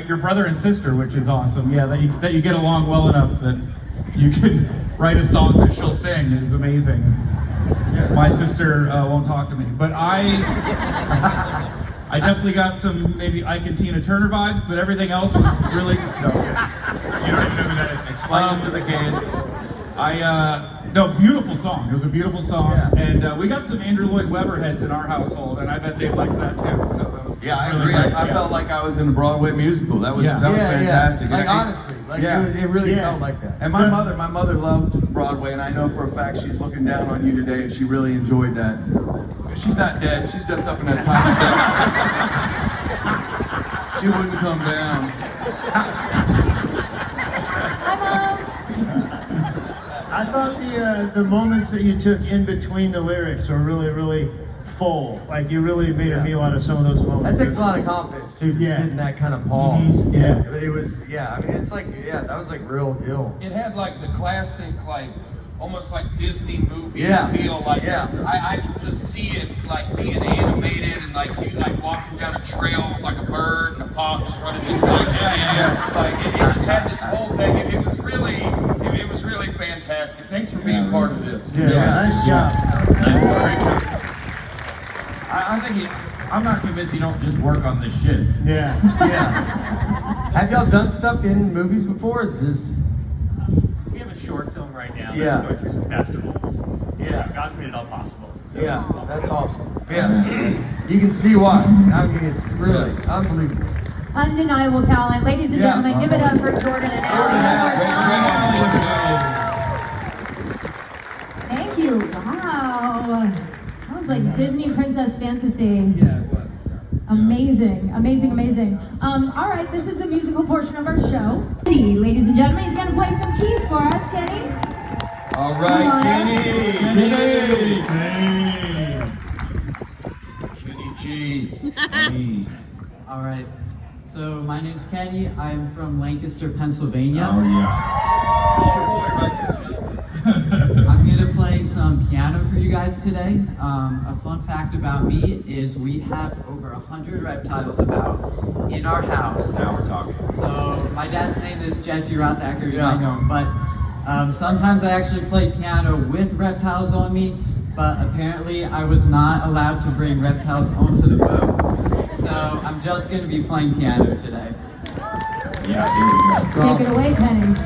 your brother and sister, which is awesome. Yeah, that you get along well enough that you can write a song that she'll sing is amazing. My sister won't talk to me, but I definitely got some maybe Ike and Tina Turner vibes, but everything else was really you don't even know who that is.
Explain it to the kids.
No, beautiful song. It was a beautiful song, and we got some Andrew Lloyd Webber heads in our household, and I bet they liked that too. So that was
I
really
agree.
great.
I felt like I was in a Broadway musical. That was fantastic.
Like,
And
honestly, like it really felt like that.
And my mother loved Broadway, and I know for a fact she's looking down on you today, and she really enjoyed that. She's not dead. She's just up in that top. She wouldn't come down.
I thought the moments that you took in between the lyrics were really, really full. Like, you really made a meal out of some of those moments.
That takes a lot of confidence too, to sit in that kind of pause.
Yeah.
But it was, I mean, it's like, that was like real deal.
It had like the classic, like, almost like Disney movie
Yeah.
feel. Like,
Yeah.
I could just see it like being animated and like you like walking down a trail with like a bird and a fox running beside you. Like it just had this whole thing. It was really fantastic. Thanks for being part of this.
Nice job.
I think I'm not convinced you don't just work on this shit.
Yeah.
Have y'all done stuff in movies before? Is this?
We have a short film right now
Yeah.
that's going through some festivals.
Yeah.
God's made it all possible. So
Yeah, that's awesome. Yes, you can see why. I mean, it's really unbelievable.
Undeniable talent. Ladies and gentlemen, give it up for Jordan and Elliot. Thank you. Wow. That was like Disney princess fantasy.
Yeah, it was.
Amazing, amazing, amazing. All right, this is the musical portion of our show. Kenny, ladies and gentlemen, he's gonna play some keys for us. Kenny.
All right, Kenny.
Kenny G.
All right. So my name's Kenny. I am from Lancaster, Pennsylvania.
Oh yeah.
I'm gonna play some piano for you guys today. A fun fact about me is we have over 100 reptiles about in our house.
Now we're talking.
So my dad's name is Jesse Rothacker, you might know him, but sometimes I actually play piano with reptiles on me, but apparently I was not allowed to bring reptiles onto the boat. So I'm just going to be playing piano today.
Yeah, here we go.
Take it away, Penny.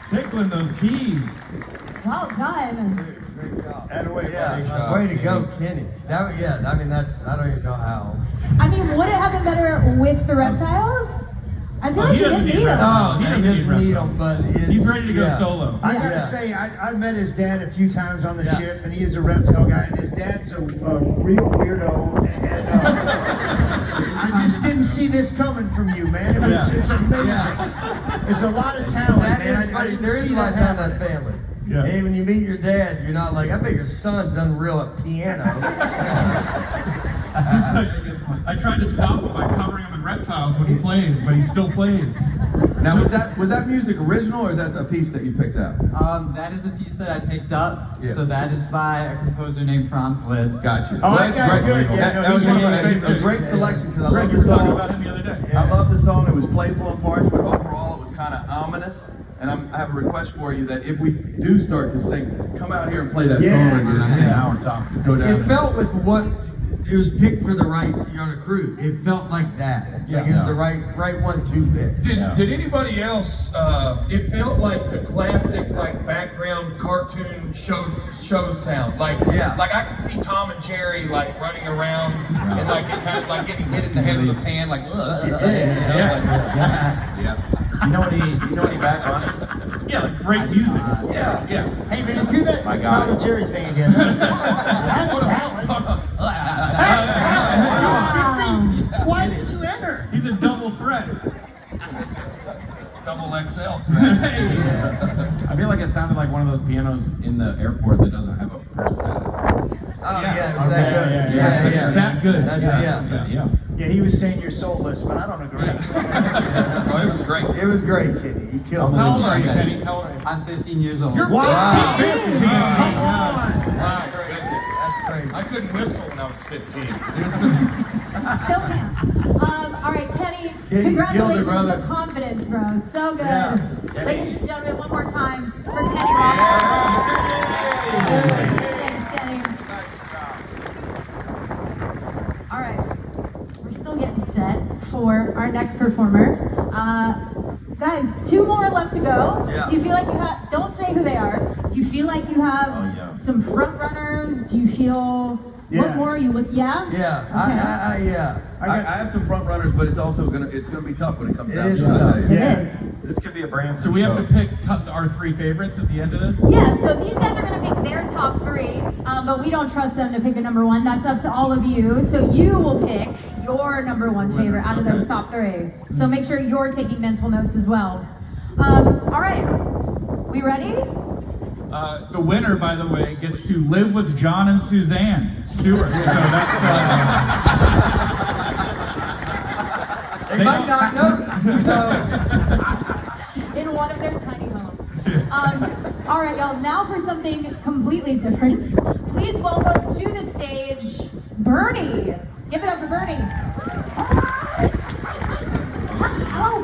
Tickling those keys.
Well done.
Great job.
Way
to go, Kenny. That, yeah, I mean, that's, I don't even know how.
I mean, would it have been better with the reptiles? I feel like he didn't need them.
Oh, he doesn't need them, but
he's ready to go solo.
I gotta say, I met his dad a few times on the ship, and he is a reptile guy, and his dad's a real weirdo, and I just didn't see this coming from you, man. It's amazing. It's a lot of talent,
That
man.
is funny. There is a lot of time in that family.
Yeah.
Hey, when you meet your dad, you're not like, I bet your son's unreal at piano.
I tried to stop him by covering him in reptiles when he plays, but he still plays.
Now, was that music original, or is that a piece that you picked up?
That is a piece that I picked up.
Yeah.
So that is by a composer named Franz Liszt.
Gotcha.
Oh, that guy's good. Yeah,
That was a great selection because I love the
We were talking
song.
about him the other day.
I love the song. It was playful in parts, but overall it was kind of ominous. And I have a request for you that if we do start to sing, come out here and play that song again. I think
Now we're talking.
go down.
It felt with what it was picked for the right you're on a crew. It felt like that. Like it was the right 1-2 pick.
Did anybody else? It felt like the classic, like background cartoon show sound. Like I could see Tom and Jerry like running around and like it kind of like getting hit in the head with a pan, like.
Yeah. You know what he back on?
Yeah, like great music.
Yeah.
Hey, man, do that
My
Tom
God.
and Jerry thing again. That's talent. That's talent. Why did you enter?
He's a double threat.
Double XL.
I feel like it sounded like one of those pianos in the airport that doesn't have a personality.
Oh yeah, it was that good. Yeah.
It's that good.
Yeah.
Yeah, he was saying you're soulless, but I don't agree.
Oh, it was great.
It was great, Kenny. You killed me.
How old are you, Penny? How old are you?
I'm 15 years old.
You're 15.
Come on.
My goodness.
That's crazy.
I couldn't whistle when I was 15.
Still can. All right, Penny,
Kenny,
congratulations
killed it,
on the
brother.
confidence, bro. So good.
Yeah.
Ladies and gentlemen, one more time for Kenny Rock. Thanks, Kenny. All right, we're still getting set for our next performer. Guys, 2 more left to go.
Yeah.
Do you feel like you have, don't say who they are. Do you feel like you have some front runners? Do you feel, what more you look,
Yeah,
Okay.
I have some front runners, but it's also gonna be tough when it comes down
is
to it.
tough.
It is.
This could be a brand. So we have to pick our 3 favorites at the end of this?
Yeah, so these guys are going to pick their top 3, but we don't trust them to pick a number 1. That's up to all of you. So you will pick your number 1 favorite out of those top 3. So make sure you're taking mental notes as well. All right, we ready?
The winner, by the way, gets to live with John and Suzanne Stewart. So that's.
They might not know.
In one of their tiny homes. All right, y'all, now for something completely different. Please welcome to the stage, Bernie. Give it up for Bernie.
Hello.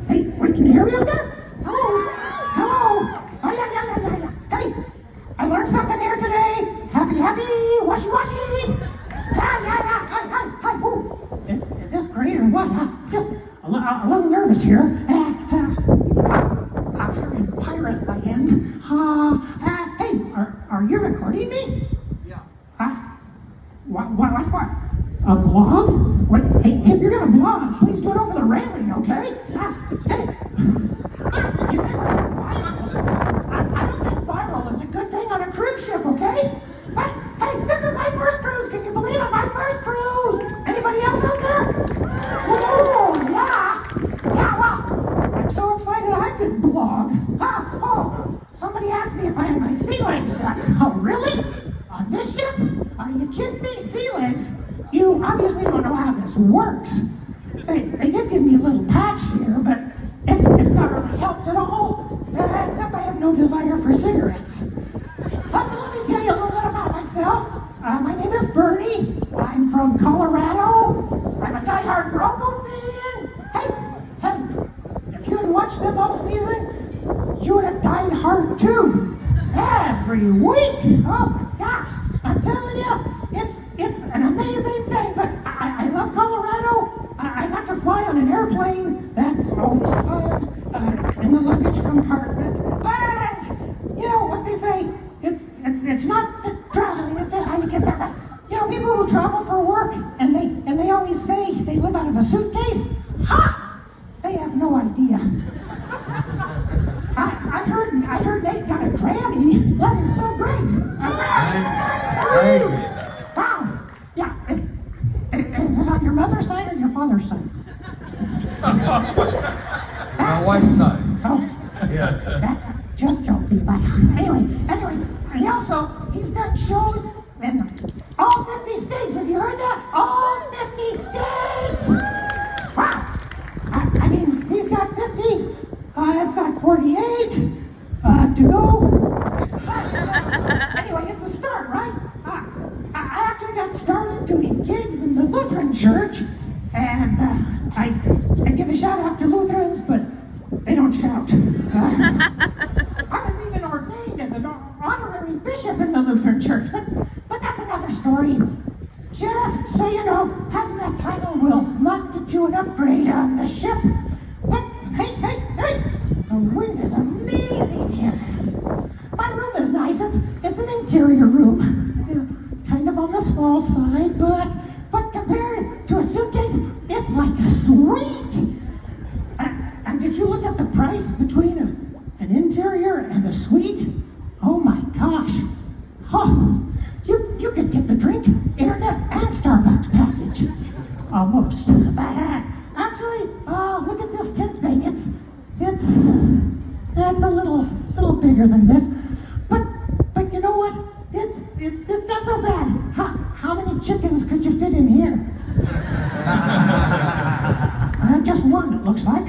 Hey, wait, can you hear me out there? Hello. Oh, yeah. Hey, I learned something here today. Happy, washy. Hi. Ooh. Is this great or what? Just a little nervous here. I'm here in pirate land. Hey, are you recording me? Yeah. What for? A blog? What? Hey, if you're gonna blog, please do it over the railing, okay? Hey. You think we're viral? I don't think viral is a good thing on a cruise ship, okay? But, hey, this is my first cruise. Can you believe it? My first cruise. Anybody else out there? Oh, yeah, well, I'm so excited I could blog. Somebody asked me if I had my sea legs yet. Oh, really? On this ship? Are you kidding me? Sea legs? You obviously don't know how this works. They did give me a little patch here, but it's not really helped at all. Except I have no desire for cigarettes. But let me tell you a little bit about myself. My name is Bernie. I'm from Colorado. I'm a diehard Bronco fan. Hey, if you had watched them all season, you would have died hard too. Every week. Oh my gosh. I'm telling you, it's an amazing thing, but I love Colorado. I got to fly on an airplane. That's always fun. In the luggage compartment. But you know what they say? It's not the traveling, it's just how you get there. But you know, people who travel for work and they always say they live out of a suitcase. They have no idea. I heard Nate got a Grammy. That is so great. Wow. Yeah. Is it on your mother's side or your father's side?
My wife's side.
Oh.
Yeah.
Just joking, but anyway, he's done shows in all 50 states. Have you heard that? All 50 states! Wow! I mean, he's got 50, I've got 48 to go. But anyway, it's a start, right? I actually got started doing gigs in the Lutheran church, and I give a shout out to Lutherans, but they don't shout. I was even ordained as an honorary bishop in the Lutheran church, but that's another story. Just so you know, having that title will not get you an upgrade on the ship. But hey, the wind is amazing here. My room is nice. It's an interior room. You know, kind of on the small side, but compared to a suitcase, it's like a suite. And did you look at the price between an interior and a suite? Oh my gosh. You could get the drink, internet, and Starbucks package. Almost. Actually, look at this tent thing. It's a little bigger than this. But you know what? It's not so bad. How many chickens could you fit in here? Just one, it looks like.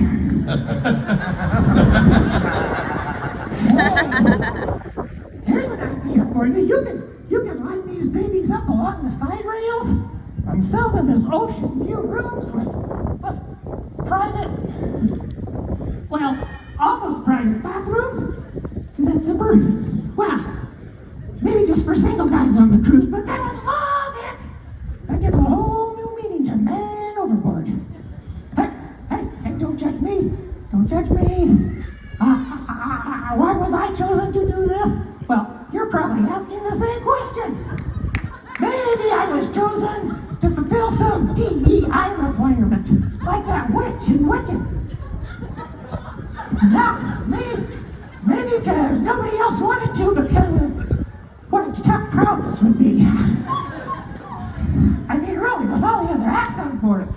Here's an idea for you. You can line these babies up along the side rails and sell them as ocean view rooms with private, well, almost private bathrooms. Isn't that simple? Well, maybe just for single guys on the cruise, but they would love it. That gives a whole new meaning to man overboard. Hey, don't judge judge me? Why was I chosen to do this? Well, you're probably asking the same question. Maybe I was chosen to fulfill some DEI requirement, like that witch in Wicked. Now, maybe because nobody else wanted to because of what a tough crowd this would be. I mean, really, with all the other acts on board,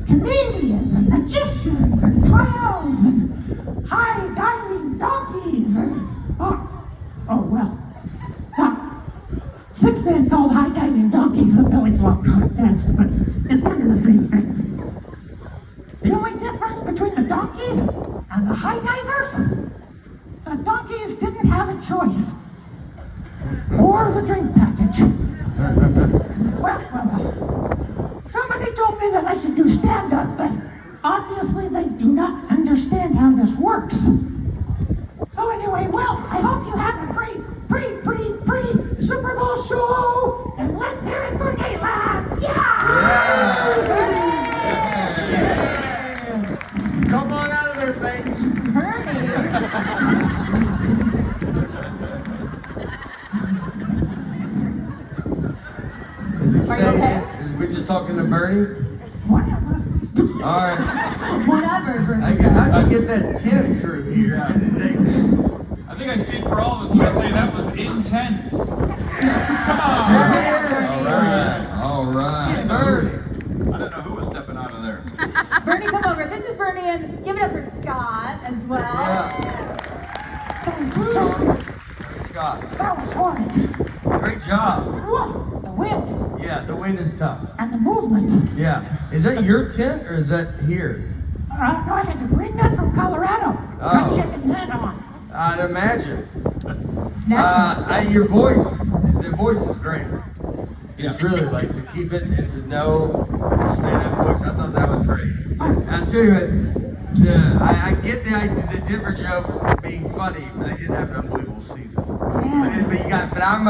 comedians and magicians and clowns and high-diving donkeys and, well, six men called high-diving donkeys the belly flop contest, but it's kind of the same thing. The only difference between the donkeys and the high divers, the donkeys didn't have a choice. Or the drink package. Well, somebody told me that I should do stand-up, but obviously they do not understand how this works. So anyway, well, I hope you have a great, pretty Super Bowl show, and let's hear it for Nateland! Yeah!
Come on out of there, thanks. Is he
Are you okay?
Is we just talking to Bernie?
Whatever.
All right.
Whatever, Bernie.
How'd you get that tent crew here?
I think I speak for all of us when I say that was intense. Come on!
All right.
Bernie. I don't know who was stepping out of there.
Bernie, come over. This is Bernie, and give it up for Scott as well.
Thank you.
Scott.
That was horrid.
Great job.
Whoa, the wind
Yeah, the wind is tough.
and the movement.
Yeah. Is that your tent or is that here?
No, I had to bring that from Colorado.
Oh.
Try checking that on.
I'd imagine.
Natural.
Your voice, the voice is great. It's really like to keep it and to know, stay that voice. I thought that was great. I'll tell you what, I get the Denver joke being funny, but they didn't have an unbelievable season. But I'm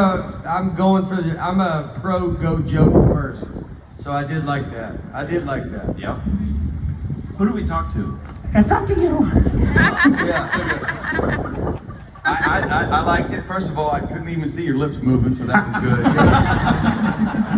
a pro go joke first. So I did like that.
Yeah. Who do we talk to?
It's up to you.
Yeah.
I liked it. First of all, I couldn't even see your lips moving, so that was good.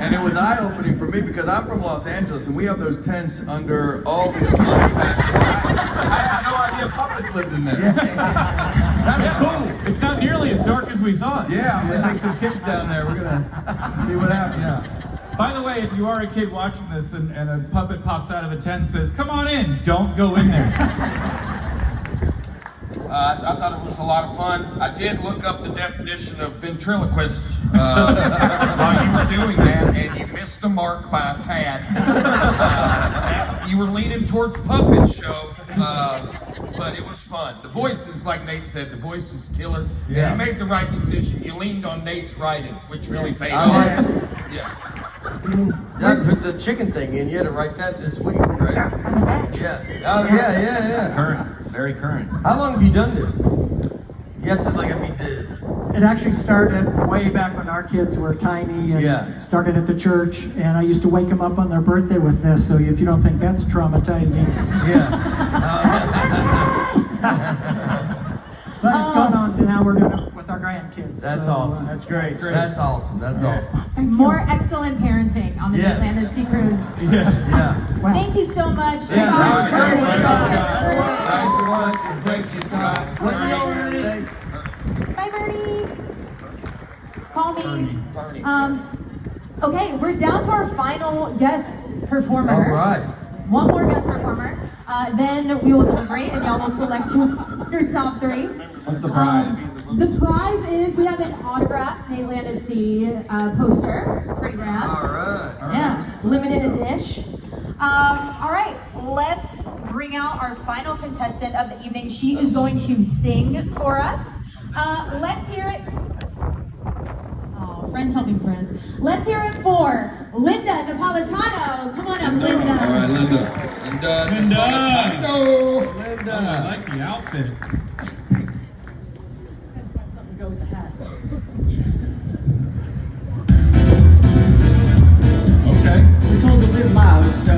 And it was eye-opening for me because I'm from Los Angeles, and we have those tents under all the underpasses. I had no idea puppets lived in there. That was cool.
It's not nearly as dark as we thought.
Yeah, I'm gonna take some kids down there. We're gonna see what happens.
Yeah. By the way, if you are a kid watching this and a puppet pops out of a tent and says, "Come on in," don't go in there.
I thought it was a lot of fun. I did look up the definition of ventriloquist while you were doing that, and you missed the mark by a tad. You were leaning towards puppet show, but it was fun. The voice is, like Nate said, the voice is killer.
Yeah.
And you made the right decision. You leaned on Nate's writing, which really paid
I
off.
like-
Yeah.
Put the chicken thing in. You had to write that this week, right? Yeah. Oh, yeah.
Current. Very current.
How long have you done this? You have to,
It actually started way back when our kids were tiny and started at the church, and I used to wake them up on their birthday with this, so if you don't think that's traumatizing. But it's gone on to now we're doing it with our grandkids.
That's
so,
awesome.
That's great.
That's awesome. That's awesome.
More excellent parenting on the Nateland at Sea Cruise.
Yeah.
Thank you so much.
Yeah.
Scott.
Nice one. Thank you, Scott.
Bye, Bernie. Call me. Okay, we're down to our final guest performer.
All right.
One more guest performer. Then we will deliberate and y'all will select your top three.
What's the prize?
The prize is we have an autographed Nateland at Sea poster. Pretty rad.
All right.
Yeah, limited edition. All right, let's bring out our final contestant of the evening. She is going to sing for us. Let's hear it. Oh, friends helping friends. Let's hear it for Linda Napolitano. Come on up, Linda.
All right, Linda.
Oh, I like the outfit.
Go with the hat.
Okay.
We're told to live loud, so.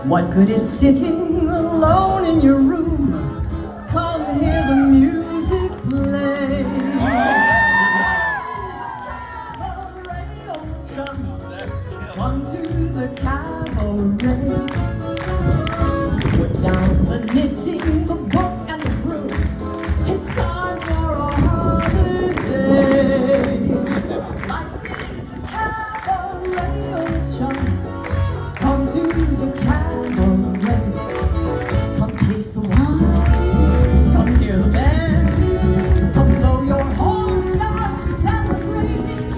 What good is sitting alone in your room? Come hear the music play. Come to the cabaret. Put down the knitting, the book, and the broom. It's time for a holiday. Life is a cabaret, oh chum. Come to the cabaret. Come taste the wine. Come hear the band. Come blow your horn, start celebrating.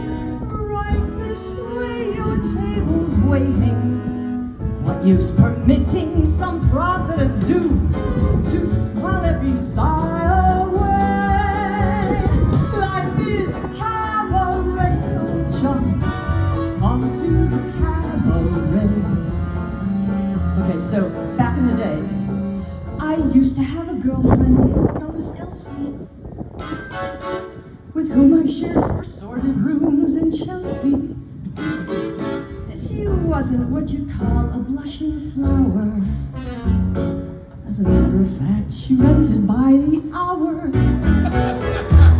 Right this way, your table's waiting. What use permitting some prophet to do to swell every sigh away? Life is a cabaret, oh chum. Come to the cabaret. Okay, so back in the day, I used to have a girlfriend known as Elsie, with whom I shared 4 sordid rooms in Chelsea. She wasn't what you call a blushing flower. As a matter of fact, she rented by the hour.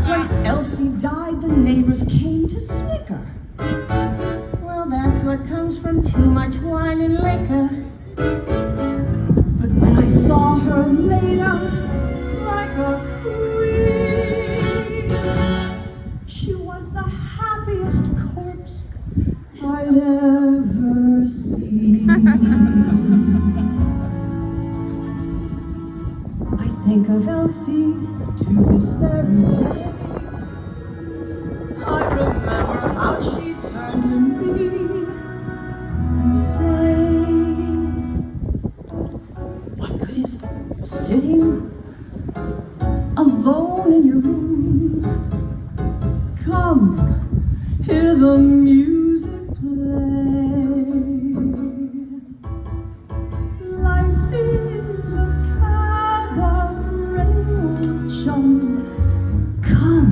When Elsie died, the neighbors came to snicker. Well, that's what comes from too much wine and liquor. But when I saw her laid out like a queen, she was the happiest corpse I'd ever seen. I think of Elsie to this very day. I remember how she turned to me and say, what good is sitting alone in your room? Come, hear the music play. Life is a cabaret, chum. Come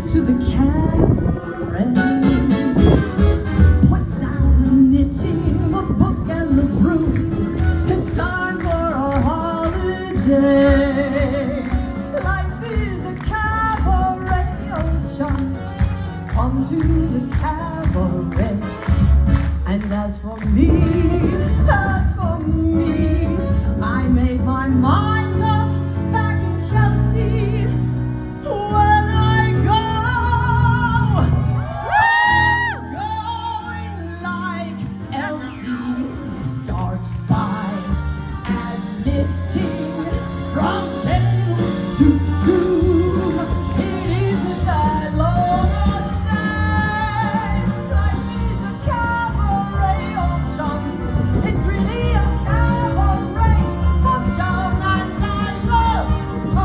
to the cabaret. Put down the knitting, the book, and the broom. It's time for a holiday. Life is a cabaret, oh chum. Come to the cabaret. And as for me, I made my mind up back in Chelsea. When I go, going like Elsie, start by admitting from 10 to 2. It isn't that long a say. Life is a cabaret, oh chum. It's really a cabaret, oh chum. And I love a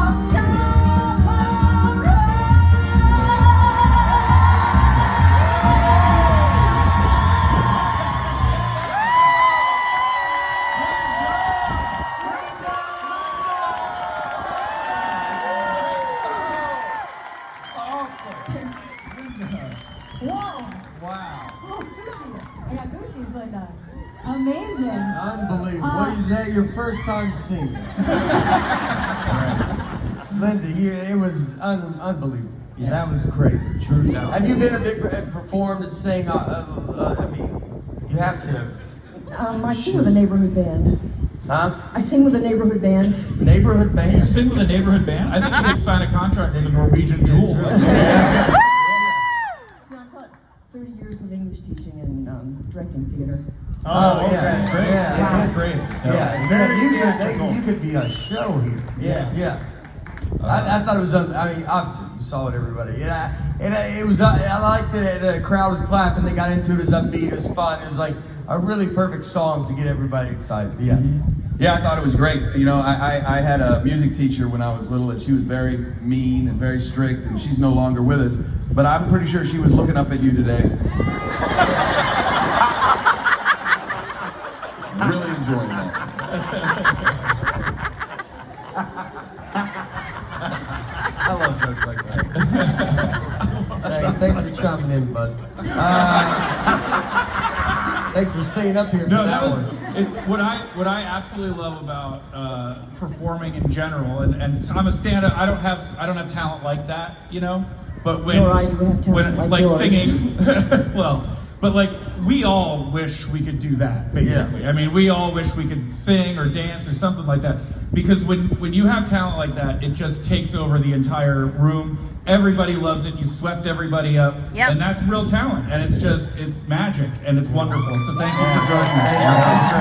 Whoa!
Wow.
Oh, Goosey. I got Goosey's, Linda. Amazing.
Unbelievable. What is that your first time singing? Linda, it was unbelievable. Yeah. That was crazy.
True talent.
Have you been a big performed and sing? I mean, you have to.
I sing with a neighborhood band.
Huh?
I sing with a neighborhood band.
Neighborhood band?
You sing with a neighborhood band? I think you could sign a contract with a Norwegian Jewel.
Yeah, I taught 30 years of English teaching and directing theater.
Oh, yeah, that's great.
Yeah,
That's great.
You could be a show here. Yeah. I thought it was. I mean, obviously you saw it, everybody. Yeah, and it was. I liked it. The crowd was clapping. They got into it. It was upbeat. It was fun. It was like a really perfect song to get everybody excited. Yeah.
Yeah, I thought it was great. You know, I had a music teacher when I was little, and she was very mean and very strict, and she's no longer with us. But I'm pretty sure she was looking up at you today. Really enjoying that.
I love jokes like that. Thanks for chiming in, bud. Thanks for staying up here for that one.
It's what I absolutely love about performing in general, and I'm a stand-up. I don't have talent like that, you know. But when
Nor I do have talent
when
like yours.
singing, well, but like we all wish we could do that. Basically, I mean, we all wish we could sing or dance or something like that. Because when you have talent like that, it just takes over the entire room. Everybody loves it. You swept everybody up, and that's real talent. And it's magic, and it's wonderful. So thank you for joining us.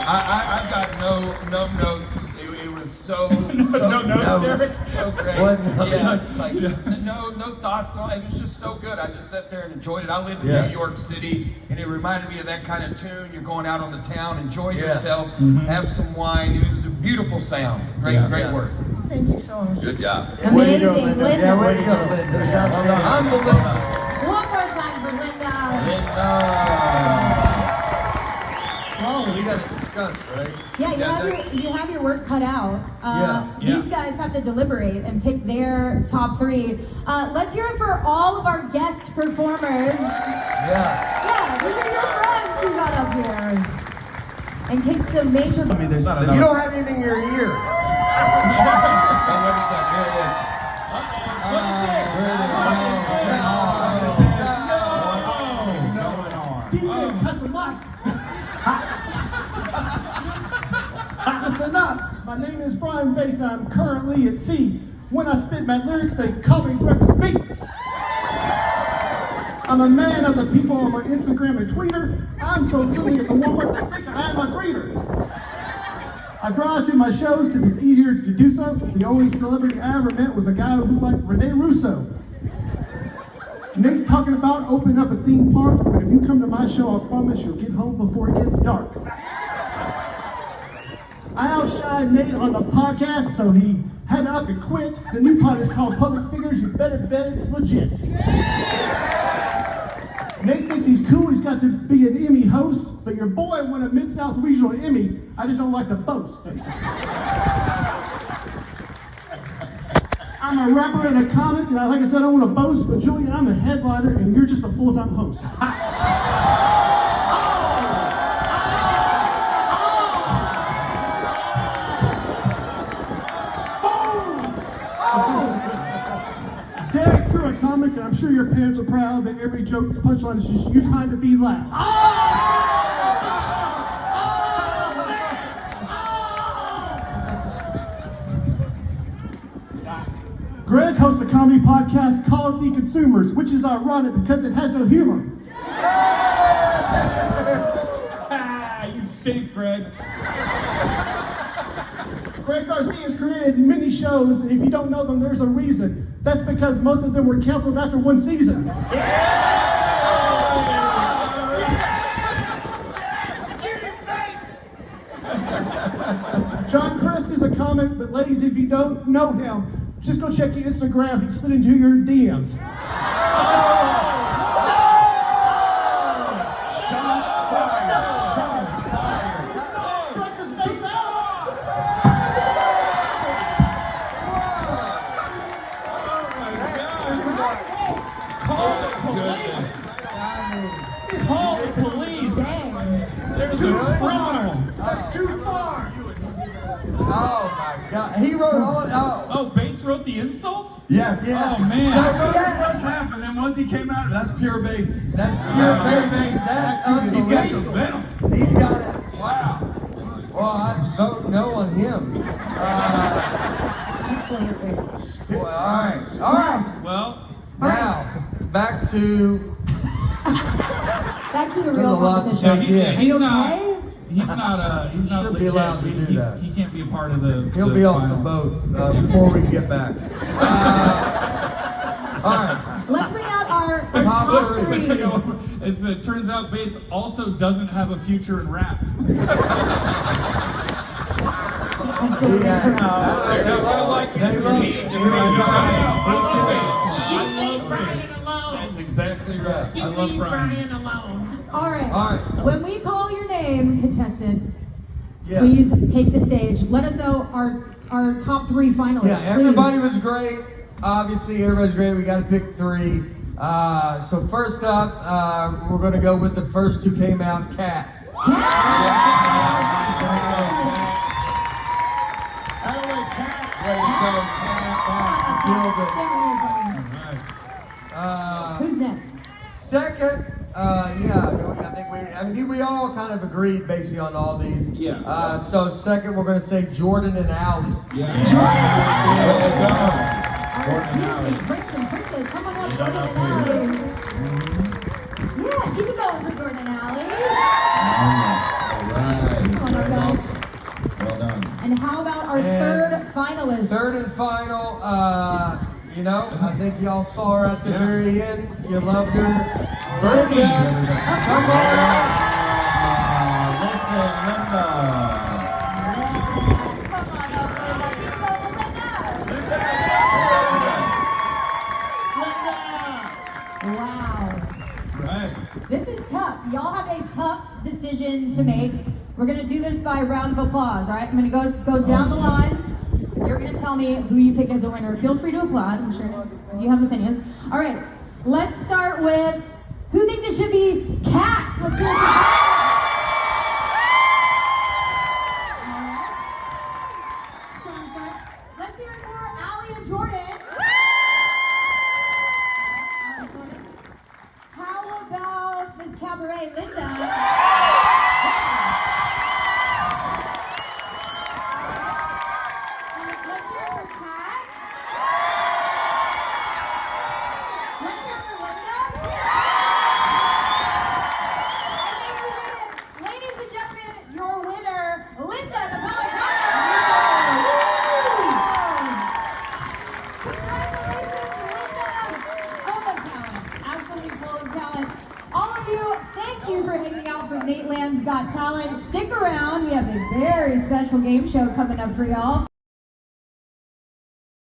I've got no notes. It was so
no notes, Derrick?
so great.
What?
No thoughts on it. It was just so good. I just sat there and enjoyed it. I live in
Yeah.
New York City, and it reminded me of that kind of tune. You're going out on the town, enjoy
Yeah.
yourself,
Mm-hmm.
have some wine. It was a beautiful sound. Great work.
Thank you so much.
Good job.
Amazing, Linda.
Yeah, way to go, Linda.
Unbelievable.
One more time for Linda.
Oh, we got to discuss, right?
Yeah, you have your work cut out.
Yeah.
These guys have to deliberate and pick their top three. Let's hear it for all of our guest performers. Yeah, these are your friends who got up here and picked some major.
You don't have anything in your ear.
DJ, cut the mic. Listen up. My name is Brian Bass. I'm currently at sea. When I spit my lyrics, they call me Breakfast Beat. I'm a man of the people on my Instagram and Twitter. I'm so friendly at the Walmart, they think I am a greeter. I drive to my shows because it's easier to do so. The only celebrity I ever met was a guy who looked like Rene Russo. Nate's talking about opening up a theme park, but if you come to my show, I promise you'll get home before it gets dark. I outshined Nate on the podcast, so he had to up and quit. The new pod is called Public Figures. You better bet it's legit. Nate thinks he's cool. He's got to be an Emmy host, but your boy won a Mid-South Regional Emmy. I just don't like to boast. I'm a rapper and a comic, and like I said, I don't want to boast, but Julian, I'm a headliner, and you're just a full-time host. Derrick, you're a comic, and I'm sure your parents are proud that every joke's punchline is just you trying to be loud. Greg hosts a comedy podcast called The Consumers, which is ironic because it has no humor.
You stink, Greg.
Greg Garcia has created many shows, and if you don't know them, there's a reason. That's because most of them were canceled after one season. John Crist is a comic, but ladies, if you don't know him, just go check your Instagram. He slid into your DMs.
Call the police. There's a criminal.
That's too far. Oh my God! He wrote all.
Oh, Bates wrote the insults?
Yes.
Oh man.
So the first half, and then once he came out, that's pure Bates.
That's pure Bates. That's unbelievable. He's got it. Wow. Well, I vote no on him. Boy, all right.
Well,
now back to
the
there's a
real
lot to
competition.
check in.
he's not. He's not
Should be
legit.
allowed to do that.
He can't be a part of the.
He'll be off the boat before we get back. All right.
Let's bring out our
Top
top
three.
three.
It turns out Bates also doesn't have a future in rap.
I like it.
That's exactly right. I love Brian.
All right.
All right.
When we call your name, contestant,
Yeah.
please take the stage. Let us know our top three finalists.
Yeah, everybody
please.
was great. Obviously, everybody's great. We got to pick three. So first up, we're going to go with the first who came out, Kat.
Who's next?
Second, I think we all kind of agreed basically on all these. Yeah. So second, we're going to say Jordan and Allie.
Yeah. Disney, Prince and Princess, come on up, Jordan and Allie. Yeah, keep it going for Jordan and Allie. Come on up, guys.
Well done.
And how about our third finalist?
Third and final, I think y'all saw her at the very end. You loved her. Linda. Come on.
Wow. Right. This is tough. Y'all have a tough decision to make. We're going to do this by round of applause, all right? I'm going to go down the line. You're going to tell me who you pick as a winner. Feel free to applaud. I'm sure you have opinions. All right, let's start with who thinks it should be Kat? Let's hear it for Kat. Strong start. Let's hear it for Allie and Jordan. How about Miss Cabaret, Linda? Nateland's Got Talent. Stick around. We have a very special game show coming up for y'all.